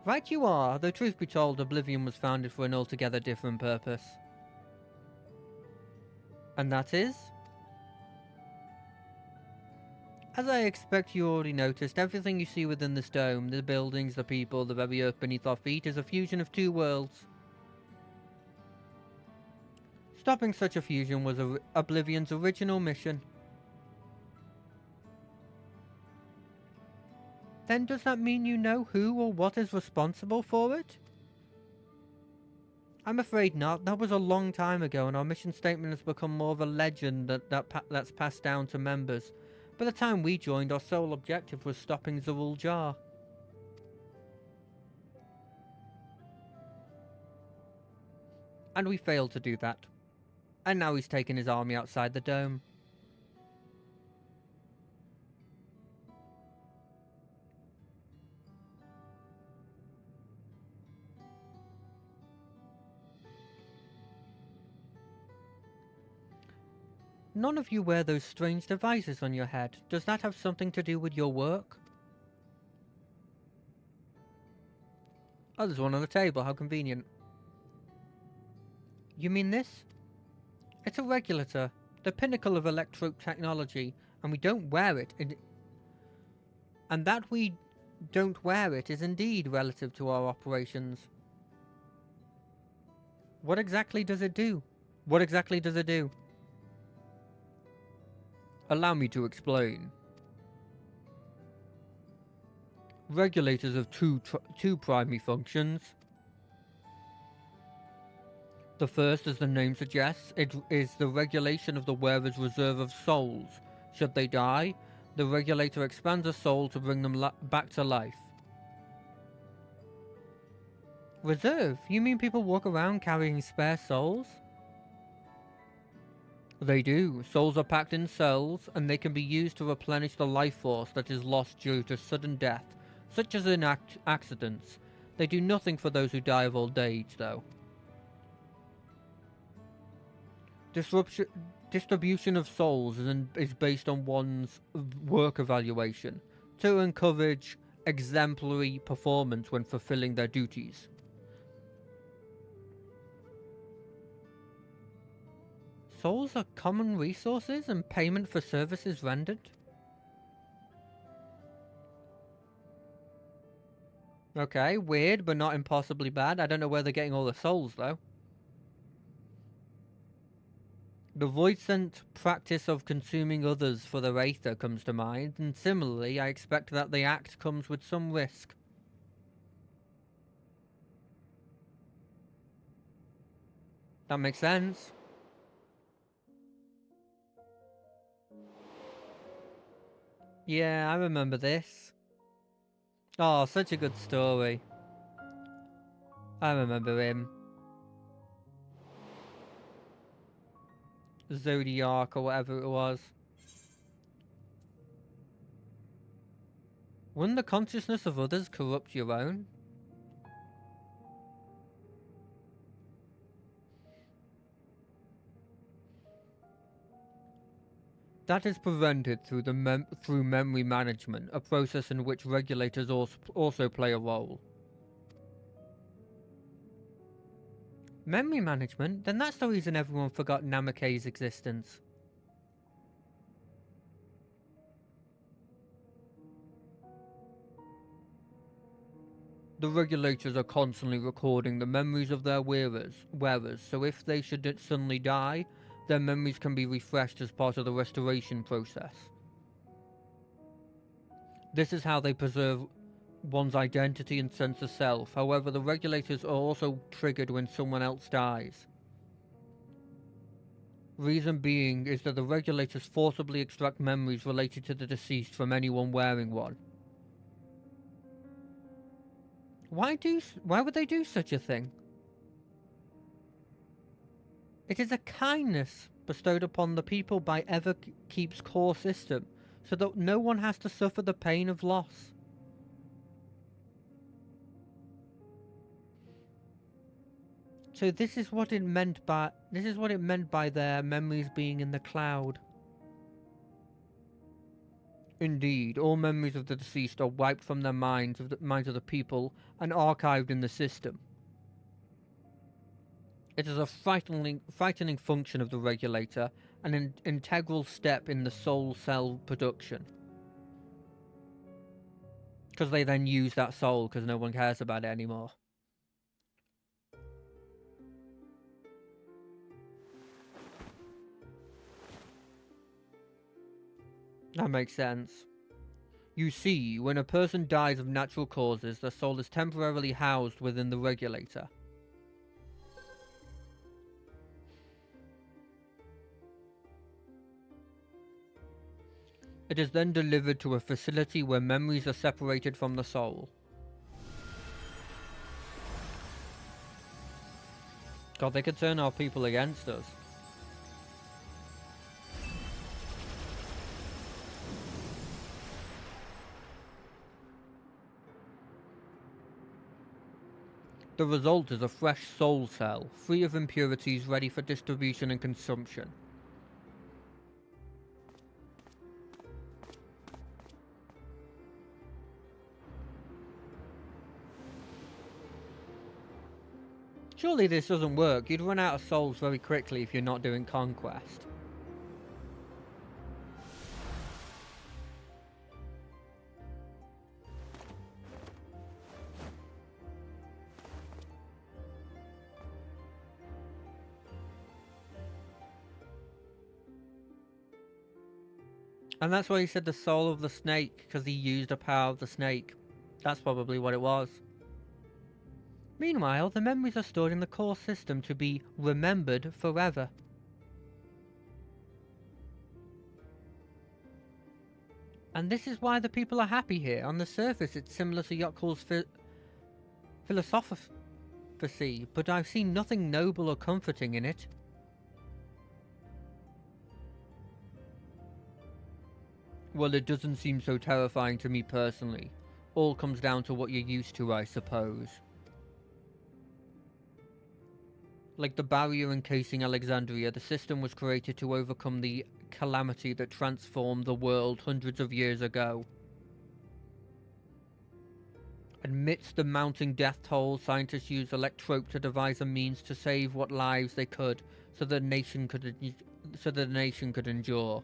S1: Right you are, though truth be told, Oblivion was founded for an altogether different purpose. And that is? As I expect you already noticed, everything you see within this dome, the buildings, the people, the very earth beneath our feet, is a fusion of two worlds. Stopping such a fusion was Oblivion's original mission. Then does that mean you know who or what is responsible for it? I'm afraid not. That was a long time ago, and our mission statement has become more of a legend that's passed down to members. By the time we joined, our sole objective was stopping Zul'Jar. And we failed to do that. And now he's taken his army outside the dome. None of you wear those strange devices on your head. Does that have something to do with your work? Oh, there's one on the table. How convenient. You mean this? It's a regulator, the pinnacle of electro technology, and we don't wear it. And that we don't wear it is indeed relative to our operations. What exactly does it do? What exactly does it do? Allow me to explain. Regulators have two primary functions. The first, as the name suggests, it is the regulation of the wearer's reserve of souls. Should they die, the regulator expands a soul to bring them back to life. Reserve? You mean people walk around carrying spare souls? They do. Souls are packed in cells, and they can be used to replenish the life force that is lost due to sudden death, such as in accidents. They do nothing for those who die of old age, though. Distribution of souls is based on one's work evaluation, to encourage exemplary performance when fulfilling their duties. Souls are common resources and payment for services rendered? Okay, weird, but not impossibly bad. I don't know where they're getting all the souls, though. The void-sent practice of consuming others for their aether comes to mind, and similarly, I expect that the act comes with some risk. That makes sense. Yeah, I remember this. Oh, such a good story. I remember him. Zodiac or whatever it was. Wouldn't the consciousness of others corrupt your own? That is prevented through through memory management, a process in which regulators also play a role. Memory management? Then that's the reason everyone forgot Namake's existence. The regulators are constantly recording the memories of their wearers, so if they should suddenly die, their memories can be refreshed as part of the restoration process. This is how they preserve one's identity and sense of self. However, the regulators are also triggered when someone else dies. Reason being is that the regulators forcibly extract memories related to the deceased from anyone wearing one. Why would they do such a thing? It is a kindness bestowed upon the people by Everkeep's core system, so that no one has to suffer the pain of loss. So this is what it meant by their memories being in the cloud. Indeed, all memories of the deceased are wiped from their minds of the people and archived in the system. It is a frightening function of the regulator, and an integral step in the soul cell production. Because they then use that soul because no one cares about it anymore. That makes sense. You see, when a person dies of natural causes, their soul is temporarily housed within the regulator. It is then delivered to a facility where memories are separated from the soul. God, they could turn our people against us. The result is a fresh soul cell, free of impurities, ready for distribution and consumption. Surely this doesn't work. You'd run out of souls very quickly if you're not doing conquest. And that's why he said the soul of the snake, because he used the power of the snake. That's probably what it was. Meanwhile, the memories are stored in the core system to be remembered forever. And this is why the people are happy here. On the surface, it's similar to Yokkul's philosophy, but I've seen nothing noble or comforting in it. Well, it doesn't seem so terrifying to me personally. All comes down to what you're used to, I suppose. Like the barrier encasing Alexandria, the system was created to overcome the calamity that transformed the world hundreds of years ago. Amidst the mounting death toll, scientists used Electrope to devise a means to save what lives they could, so the nation could endure.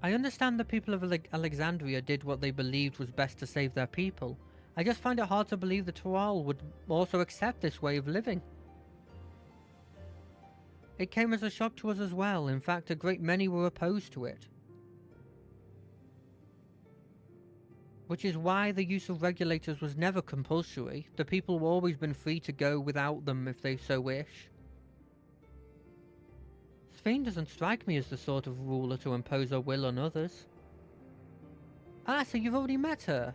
S1: I understand the people of Alexandria did what they believed was best to save their people, I just find it hard to believe the Tural would also accept this way of living. It came as a shock to us as well. In fact, a great many were opposed to it. Which is why the use of regulators was never compulsory. The people have always been free to go without them if they so wish. Sphene doesn't strike me as the sort of ruler to impose her will on others. Ah, so you've already met her?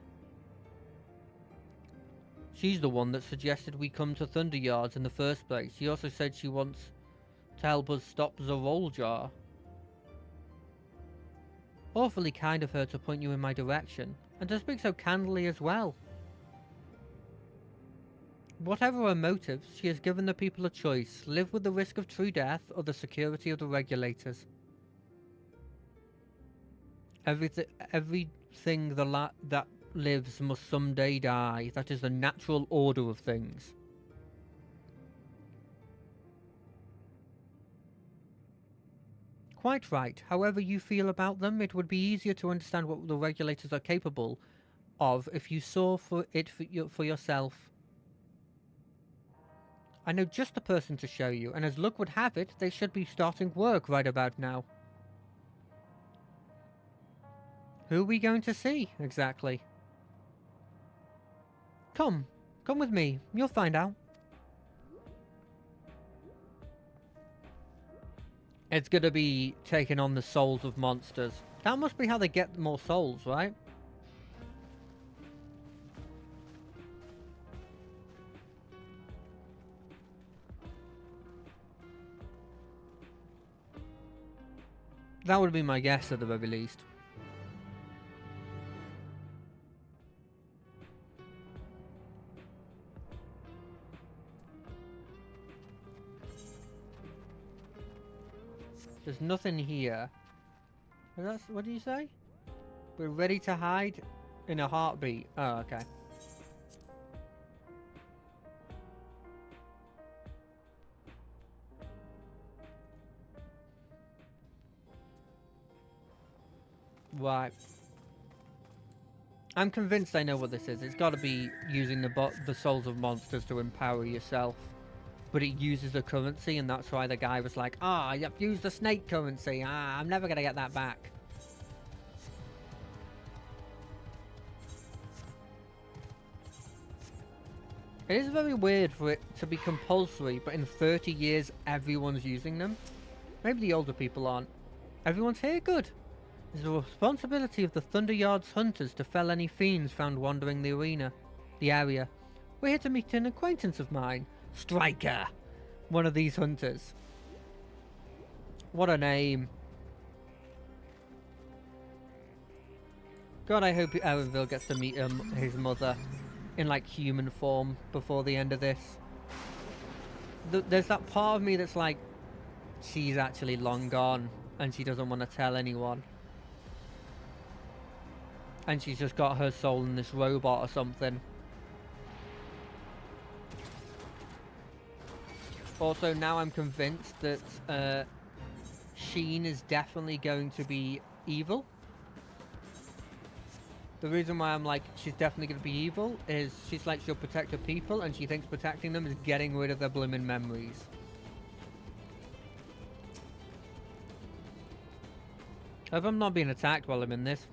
S1: She's the one that suggested we come to Thunderyards in the first place. She also said she wants to help us stop Zoroljar. Awfully kind of her to point you in my direction, and to speak so candidly as well. Whatever her motives, she has given the people a choice: live with the risk of true death or the security of the regulators. Everything that lives must someday die. That is the natural order of things. Quite right. However you feel about them, it would be easier to understand what the regulators are capable of if you saw for yourself. I know just the person to show you, and as luck would have it, they should be starting work right about now. Who are we going to see, exactly? Come with me. You'll find out. It's gonna be taking on the souls of monsters. That must be how they get more souls, right? That would be my guess at the very least. There's nothing here. What do you say? We're ready to hide in a heartbeat. Oh, okay. Right. I'm convinced I know what this is. It's got to be using the souls of monsters to empower yourself. But it uses a currency, and that's why the guy was like, "Ah, you've used the snake currency. Ah, I'm never going to get that back." It is very weird for it to be compulsory, but in 30 years, everyone's using them. Maybe the older people aren't. Everyone's here? Good. It's the responsibility of the Thunderyards hunters to fell any fiends found wandering the area. We're here to meet an acquaintance of mine. Striker, one of these hunters. What a name. God, I hope Erenville gets to meet his mother in like human form before the end of this. There's that part of me that's like, she's actually long gone and she doesn't want to tell anyone. And she's just got her soul in this robot or something. Also, now I'm convinced that Sheen is definitely going to be evil. The reason why I'm like, she's definitely going to be evil is she's like, she'll protect her people, and she thinks protecting them is getting rid of their blooming memories. I hope I'm not being attacked while I'm in this.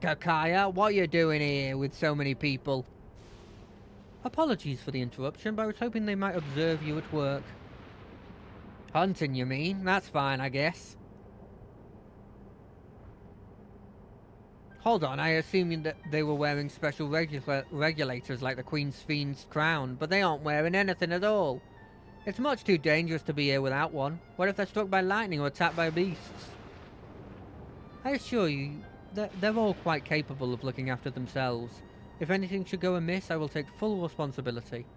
S1: Kakaya, what are you doing here with so many people? Apologies for the interruption, but I was hoping they might observe you at work. Hunting, you mean? That's fine, I guess. Hold on, I assumed that they were wearing special regulators like the Queen's Fiend's crown, but they aren't wearing anything at all. It's much too dangerous to be here without one. What if they're struck by lightning or attacked by beasts? I assure you, they're all quite capable of looking after themselves. If anything should go amiss, I will take full responsibility.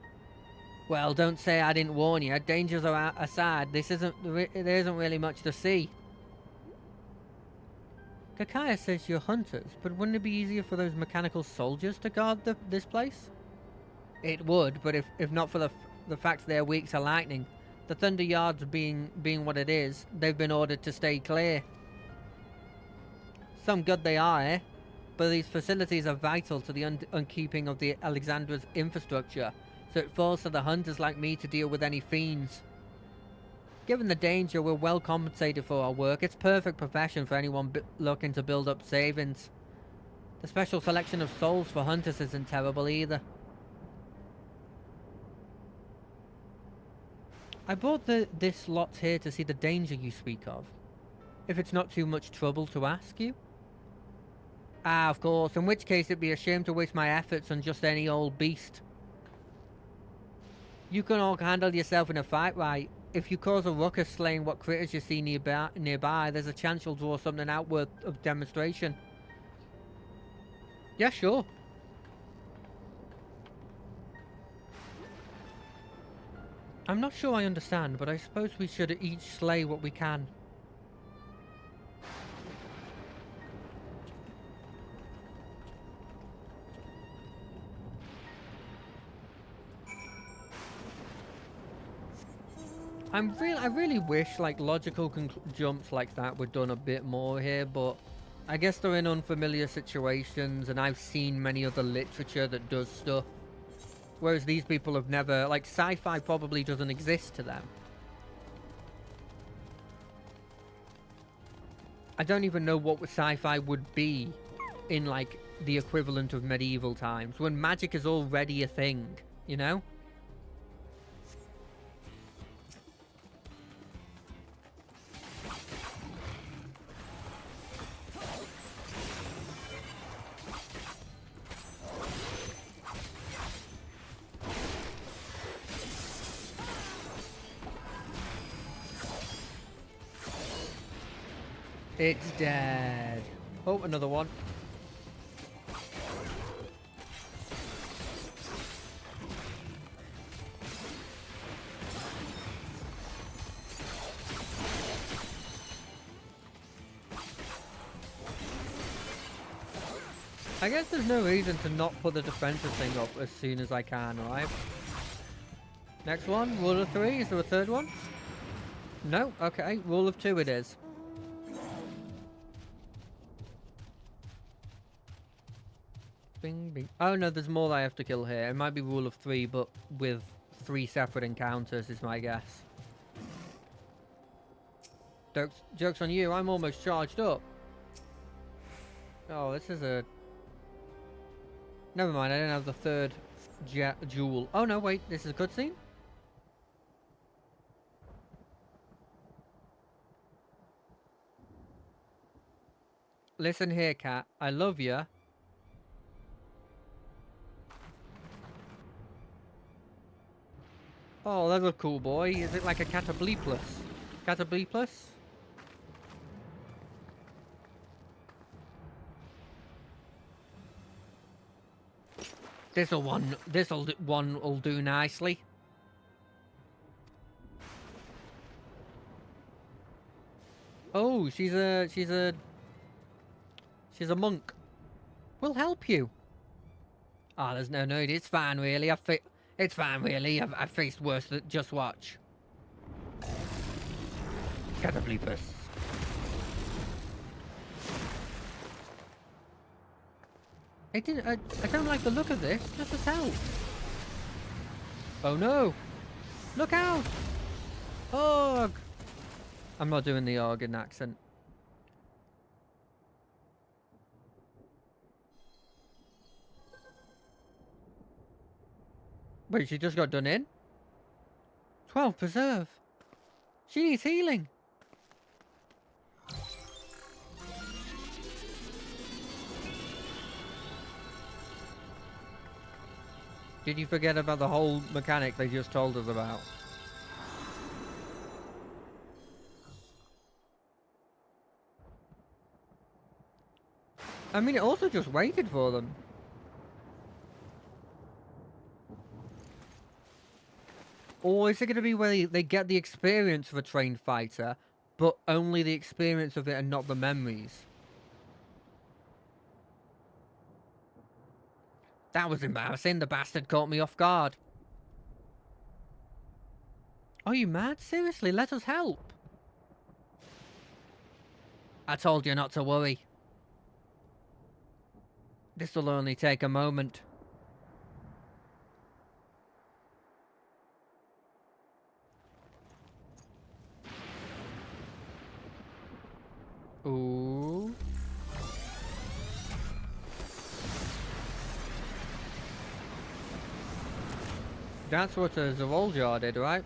S1: Well, don't say I didn't warn you. Dangers are aside. There isn't really much to see. Kakaya says you're hunters, but wouldn't it be easier for those mechanical soldiers to guard this place? It would, but if not for the the fact they're weak to lightning. The Thunder Yards being what it is, they've been ordered to stay clear. Some good they are, eh? But these facilities are vital to the upkeeping of the Alexandra's infrastructure, so it falls to the hunters like me to deal with any fiends. Given the danger, we're well compensated for our work. It's perfect profession for anyone looking to build up savings. The special selection of souls for hunters isn't terrible either. I brought this lot here to see the danger you speak of. If it's not too much trouble to ask you. Ah, of course, in which case it'd be a shame to waste my efforts on just any old beast. You can all handle yourself in a fight, right? If you cause a ruckus slaying what critters you see nearby, there's a chance you'll draw something out worth of demonstration. Yeah, sure. I'm not sure I understand, but I suppose we should each slay what we can. I really wish like logical jumps like that were done a bit more here, but I guess they're in unfamiliar situations, and I've seen many other literature that does stuff. Whereas these people have never, like, sci-fi probably doesn't exist to them. I don't even know what sci-fi would be in, like, the equivalent of medieval times, when magic is already a thing, you know? It's dead. Oh, another one. I guess there's no reason to not put the defensive thing up as soon as I can, right? Next one, rule of 3. Is there a third one? No? Okay, rule of 2 it is. Bing, bing. Oh no, there's more that I have to kill here. It might be rule of 3, but with 3 separate encounters is my guess. Joke's on you, I'm almost charged up. Oh, this is a... Never mind, I didn't have the third jewel. Oh no, wait, this is a cutscene? Listen here, cat. I love you. Oh, that's a cool boy. Is it like a Catobleplus? Catobleplus? This'll one will do nicely. Oh, she's a monk. We'll help you. Ah, there's no need. It's fine, really. It's fine, really. I've faced worse. Just watch. Catobleplus. I don't like the look of this. Let us help. Oh no! Look out! Org! I'm not doing the Organ accent. Wait, she just got done in? 12 preserve. She needs healing. Did you forget about the whole mechanic they just told us about? I mean, it also just waited for them. Or is it going to be where they get the experience of a trained fighter, but only the experience of it and not the memories? That was embarrassing. The bastard caught me off guard. Are you mad? Seriously, let us help. I told you not to worry. This will only take a moment. Ooh. That's what a Zooljar did, right?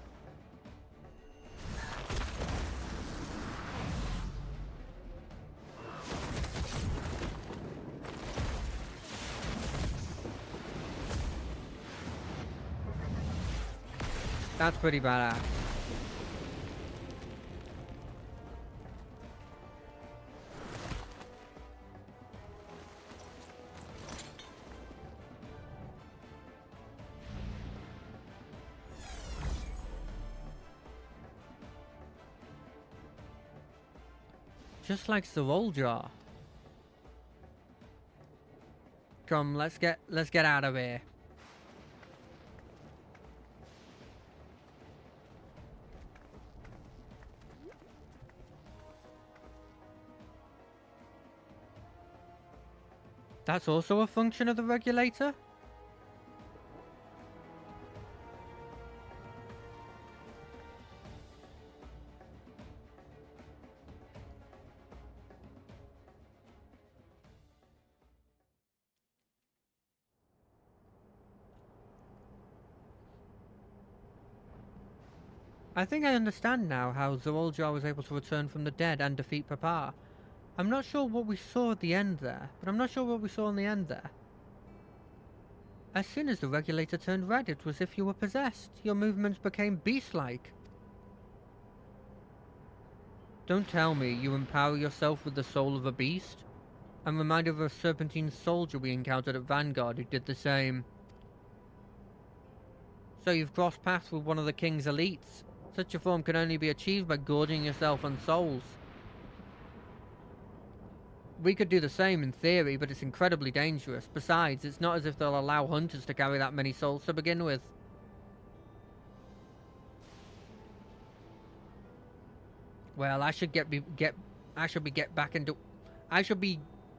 S1: That's pretty badass. Just like Zooljar. Come, let's get out of here. That's also a function of the regulator? I think I understand now how Zooljar was able to return from the dead and defeat Papa. I'm not sure what we saw at the end there, but I'm not sure what we saw in the end there. As soon as the regulator turned red, it was as if you were possessed. Your movements became beast-like. Don't tell me you empower yourself with the soul of a beast. I'm reminded of a serpentine soldier we encountered at Vanguard who did the same. So you've crossed paths with one of the king's elites. Such a form can only be achieved by gorging yourself on souls. We could do the same in theory, but it's incredibly dangerous. Besides, it's not as if they'll allow hunters to carry that many souls to begin with. Well, I should be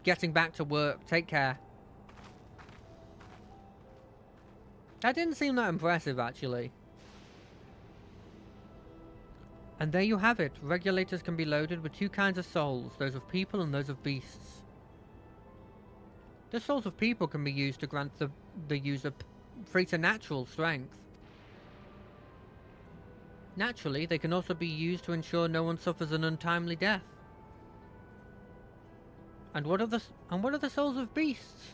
S1: getting back to work. Take care. That didn't seem that impressive, actually. And there you have it. Regulators can be loaded with two kinds of souls, those of people and those of beasts. The souls of people can be used to grant the user preternatural strength. Naturally, they can also be used to ensure no one suffers an untimely death. And what are the souls of beasts?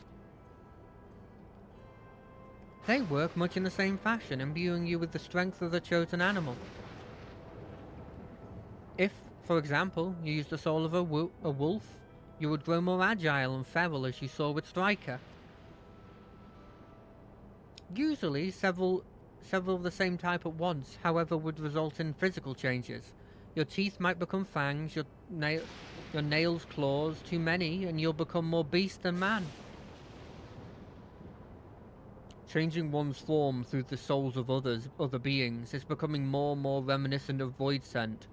S1: They work much in the same fashion, imbuing you with the strength of the chosen animal. If, for example, you used the soul of a wolf, you would grow more agile and feral, as you saw with Striker. Usually, several of the same type at once, however, would result in physical changes. Your teeth might become fangs, your nails claws, too many, and you'll become more beast than man. Changing one's form through the souls of other beings, is becoming more and more reminiscent of Voidsent.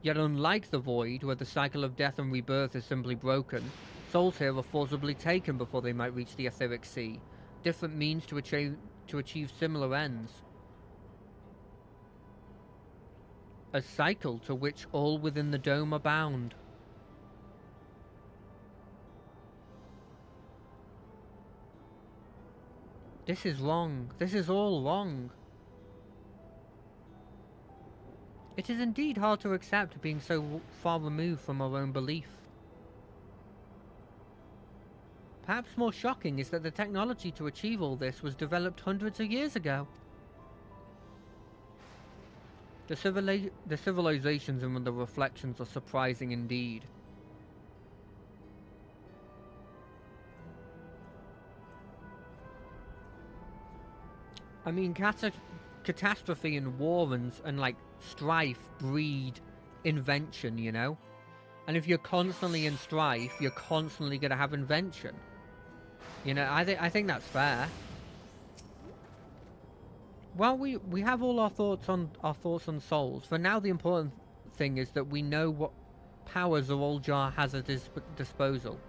S1: Yet unlike the Void, where the cycle of death and rebirth is simply broken, souls here are forcibly taken before they might reach the Etheric Sea, different means to achieve similar ends. A cycle to which all within the dome are bound. This is wrong. This is all wrong. It is indeed hard to accept being so far removed from our own belief. Perhaps more shocking is that the technology to achieve all this was developed hundreds of years ago. The civilizations and the reflections are surprising indeed. I mean, catastrophe and war and like strife breed invention, you know? And if you're constantly in strife, you're constantly going to have invention. You know, I think that's fair. while we have all our thoughts on souls, for now the important thing is that we know what powers Zoraal has at his disposal.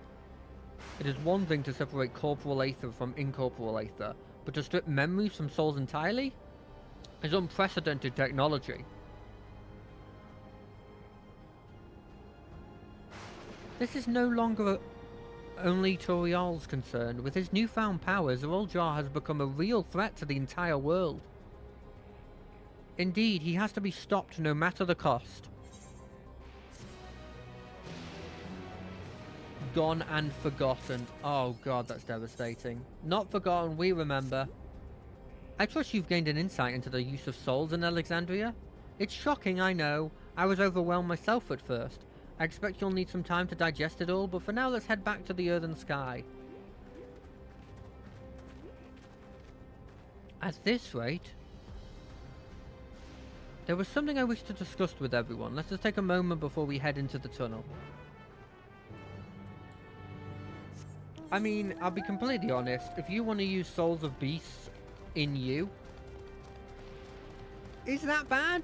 S1: It is one thing to separate corporal aether from incorporeal aether, but to strip memories from souls entirely is unprecedented technology. This is no longer only Torial's concern. With his newfound powers, Zoraal has become a real threat to the entire world. Indeed, he has to be stopped no matter the cost. Gone and forgotten. Oh god, that's devastating. Not forgotten, we remember. I trust you've gained an insight into the use of souls in Alexandria. It's shocking, I know. I was overwhelmed myself at first. I expect you'll need some time to digest it all, but for now let's head back to the Earthen Sky. At this rate... There was something I wish to discuss with everyone. Let's just take a moment before we head into the tunnel. I mean, I'll be completely honest. If you want to use Souls of Beasts in you, is that bad?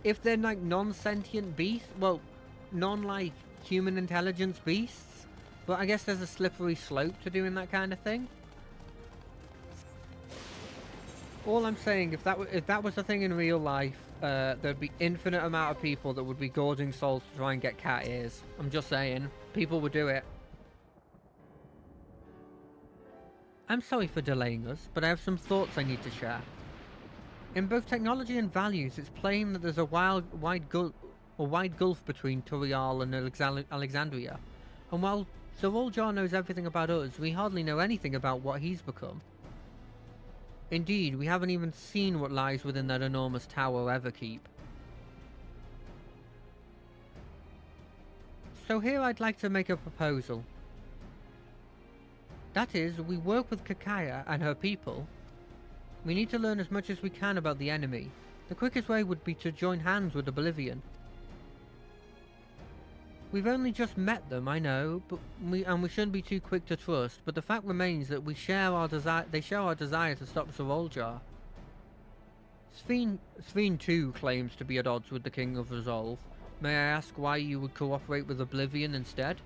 S1: If they're like non-sentient beasts? Well, non-like human intelligence beasts? But I guess there's a slippery slope to doing that kind of thing. All I'm saying, if that was a thing in real life, there'd be infinite amount of people that would be gorging souls to try and get cat ears. I'm just saying, people would do it. I'm sorry for delaying us, but I have some thoughts I need to share. In both technology and values, it's plain that there's a wide gulf between Torial and Alexandria. And while Zoraal knows everything about us, we hardly know anything about what he's become. Indeed, we haven't even seen what lies within that enormous tower Everkeep. So here I'd like to make a proposal. That is, we work with Kakaya and her people. We need to learn as much as we can about the enemy. The quickest way would be to join hands with Oblivion. We've only just met them, I know, but we shouldn't be too quick to trust, but the fact remains that they share our desire to stop Zoraal. Sphene too claims to be at odds with the King of Resolve. May I ask why you would cooperate with Oblivion instead?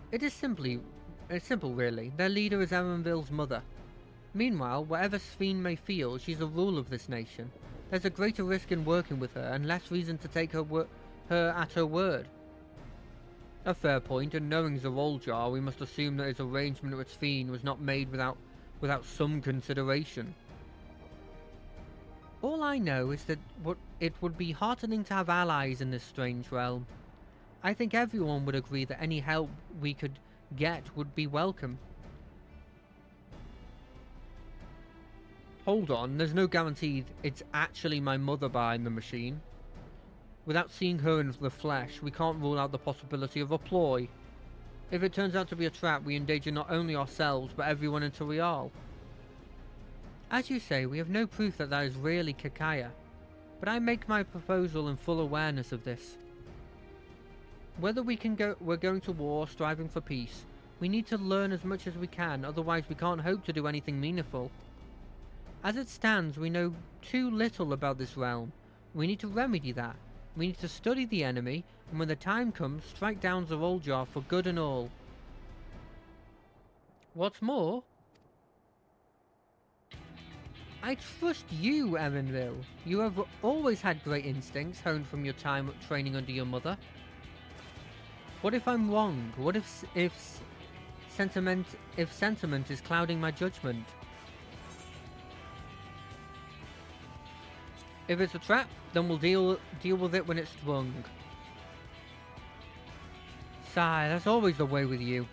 S1: It's simple really. Their leader is Erenville's mother. Meanwhile, whatever Sphene may feel, she's the rule of this nation. There's a greater risk in working with her, and less reason to take her at her word. A fair point, and knowing Zoraal, we must assume that his arrangement with Sphene was not made without some consideration. All I know is that it would be heartening to have allies in this strange realm. I think everyone would agree that any help we could get would be welcome. Hold on, there's no guarantee it's actually my mother behind the machine. Without seeing her in the flesh, we can't rule out the possibility of a ploy. If it turns out to be a trap, we endanger not only ourselves, but everyone in Torial. As you say, we have no proof that is really Kakaya, but I make my proposal in full awareness of this. Whether we're going to war, striving for peace, we need to learn as much as we can, otherwise we can't hope to do anything meaningful. As it stands, we know too little about this realm. We need to remedy that. We need to study the enemy, and when the time comes, strike down Zoraal for good and all. What's more, I trust you, Erenville. You have always had great instincts honed from your time training under your mother. What if I'm wrong? What if sentiment is clouding my judgment? If it's a trap, then we'll deal with it when it's sprung. Sigh, that's always the way with you.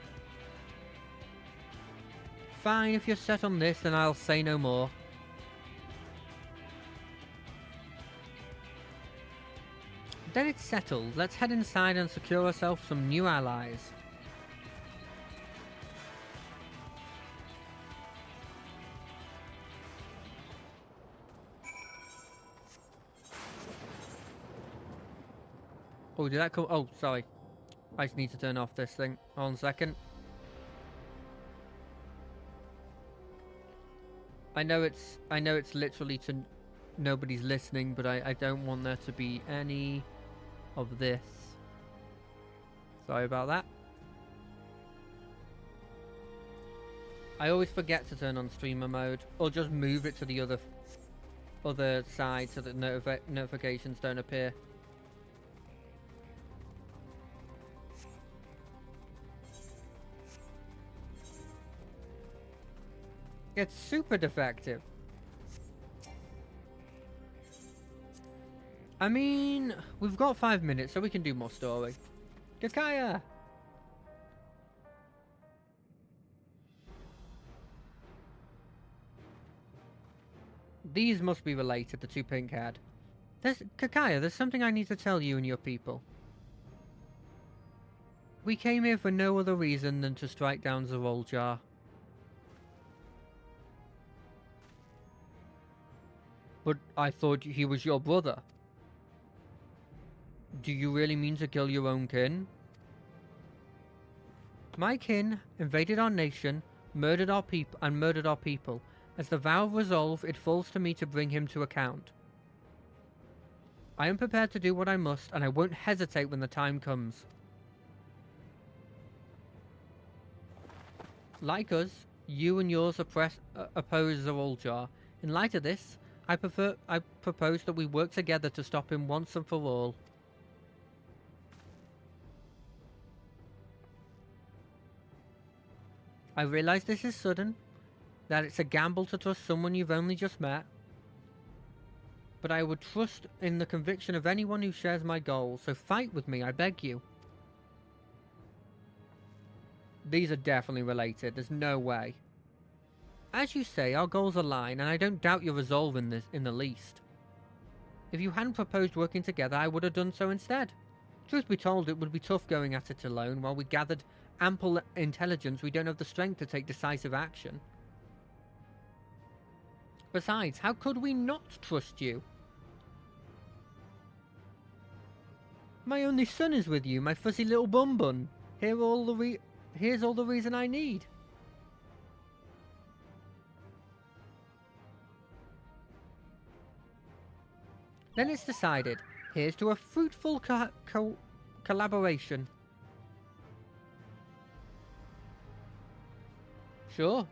S1: Fine, if you're set on this, then I'll say no more. Then it's settled. Let's head inside and secure ourselves some new allies. Oh, did that come? Oh, sorry. I just need to turn off this thing. Hold on a second. I know it's literally to nobody's listening, but I don't want there to be any of this. Sorry about that. I always forget to turn on streamer mode, or just move it to the other side so that notifications don't appear. It's super defective. I mean, we've got 5 minutes, so we can do more story. Kakaya! These must be related, the two pink-haired. Kakaya, there's something I need to tell you and your people. We came here for no other reason than to strike down Zoraal. But I thought he was your brother. Do you really mean to kill your own kin? My kin invaded our nation, murdered our people. As the vow of resolve, it falls to me to bring him to account. I am prepared to do what I must, and I won't hesitate when the time comes. Like us, you and yours oppose Zoraal. In light of this, I propose that we work together to stop him once and for all. I realize this is sudden, that it's a gamble to trust someone you've only just met, but I would trust in the conviction of anyone who shares my goals, so fight with me, I beg you. These are definitely related, there's no way. As you say, our goals align, and I don't doubt your resolve in the least. If you hadn't proposed working together, I would have done so instead. Truth be told, it would be tough going at it alone. While we gathered ample intelligence, we don't have the strength to take decisive action. Besides, how could we not trust you? My only son is with you, my fuzzy little bun. Here's all the reason I need. Then it's decided. Here's to a fruitful collaboration. Sure.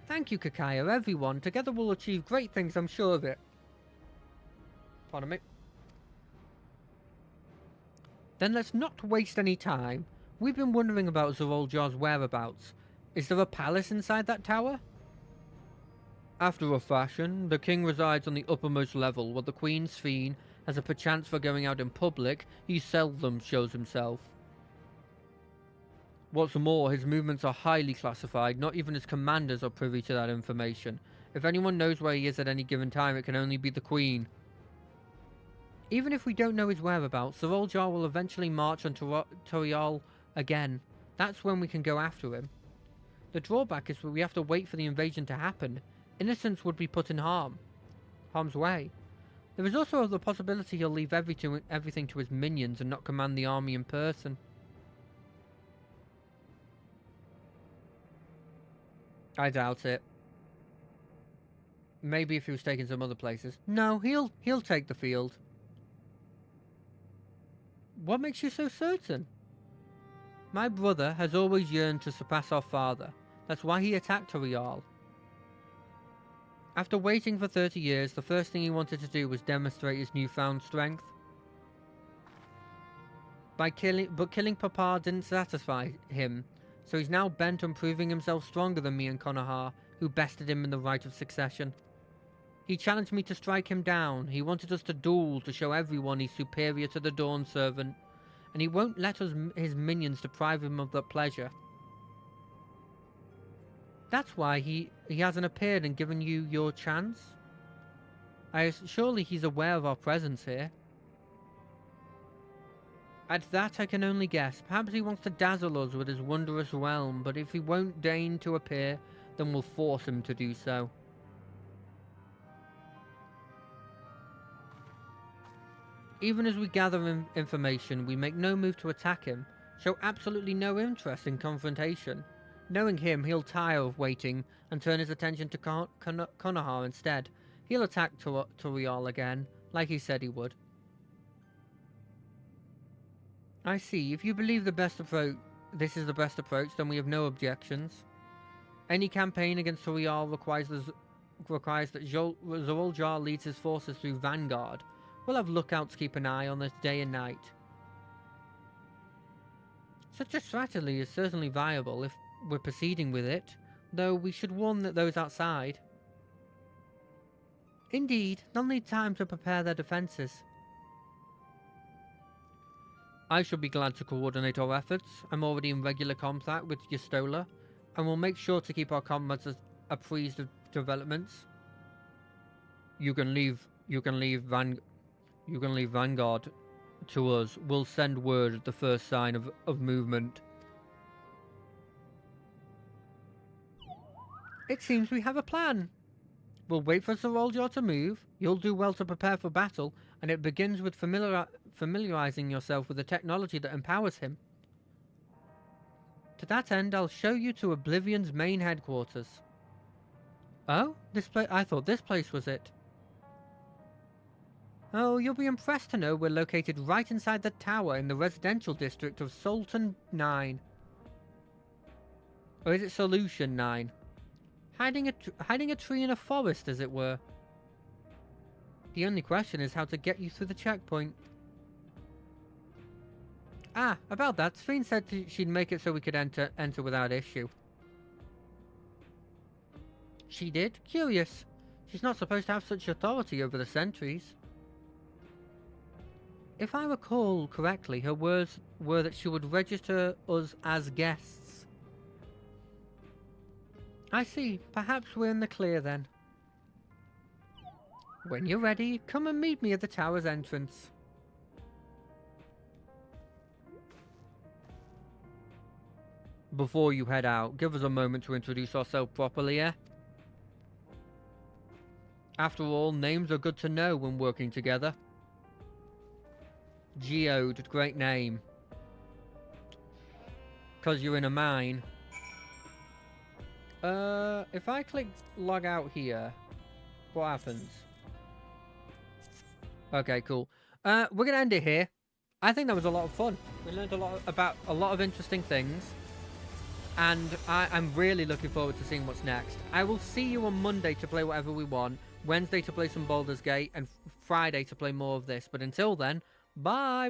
S1: Thank you, Kakaya, everyone. Together we'll achieve great things, I'm sure of it. Pardon me. Then let's not waste any time. We've been wondering about Zoraal's whereabouts. Is there a palace inside that tower? After a fashion, the king resides on the uppermost level, while the queen Sphene has a perchance for going out in public. He seldom shows himself. What's more, his movements are highly classified. Not even his commanders are privy to that information. If anyone knows where he is at any given time, it can only be the queen. Even if we don't know his whereabouts, Zoraal will eventually march on Torial again. That's when we can go after him. The drawback is that we have to wait for the invasion to happen. Innocents would be put in harm's way. There is also the possibility he'll leave everything to his minions and not command the army in person. I doubt it. Maybe if he was taking some other places. No, he'll take the field. What makes you so certain? My brother has always yearned to surpass our father. That's why he attacked Torial. After waiting for 30 years, the first thing he wanted to do was demonstrate his newfound strength. But killing Papa didn't satisfy him, so he's now bent on proving himself stronger than me and Konoha, who bested him in the right of succession. He challenged me to strike him down. He wanted us to duel to show everyone he's superior to the Dawn Servant, and he won't let his minions deprive him of that pleasure. That's why he hasn't appeared and given you your chance. Surely he's aware of our presence here. At that I can only guess. Perhaps he wants to dazzle us with his wondrous realm, but if he won't deign to appear, then we'll force him to do so. Even as we gather information, we make no move to attack him, show absolutely no interest in confrontation. Knowing him, he'll tire of waiting and turn his attention to Konoha instead. He'll attack Toriel again, like he said he would. I see. If you believe this is the best approach, then we have no objections. Any campaign against Toriel requires that Zoraal leads his forces through Vanguard. We'll have lookouts keep an eye on this day and night. Such a strategy is certainly viable if we're proceeding with it, though we should warn those outside. Indeed, they'll need time to prepare their defences. I shall be glad to coordinate our efforts. I'm already in regular contact with Yastola, and we'll make sure to keep our comrades apprised of developments. You can leave Vanguard to us. We'll send word at the first sign of movement. It seems we have a plan. We'll wait for Zoraal to move. You'll do well to prepare for battle, and it begins with familiarizing yourself with the technology that empowers him. To that end, I'll show you to Oblivion's main headquarters. Oh? This place? I thought this place was it. Oh, you'll be impressed to know we're located right inside the tower in the residential district of Sultan 9. Or is it Solution 9? Hiding a tree in a forest, as it were. The only question is how to get you through the checkpoint. Ah, about that, Sphene said she'd make it so we could enter without issue. She did? Curious. She's not supposed to have such authority over the sentries. If I recall correctly, her words were that she would register us as guests. I see. Perhaps we're in the clear then. When you're ready, come and meet me at the tower's entrance. Before you head out, give us a moment to introduce ourselves properly, eh? After all, names are good to know when working together. Geode, great name. 'Cause you're in a mine. If I click log out here, what happens? Okay, cool. We're gonna end it here. I think that was a lot of fun. We learned a lot about a lot of interesting things. And I'm really looking forward to seeing what's next. I will see you on Monday to play whatever we want, Wednesday to play some Baldur's Gate, and Friday to play more of this. But until then, bye.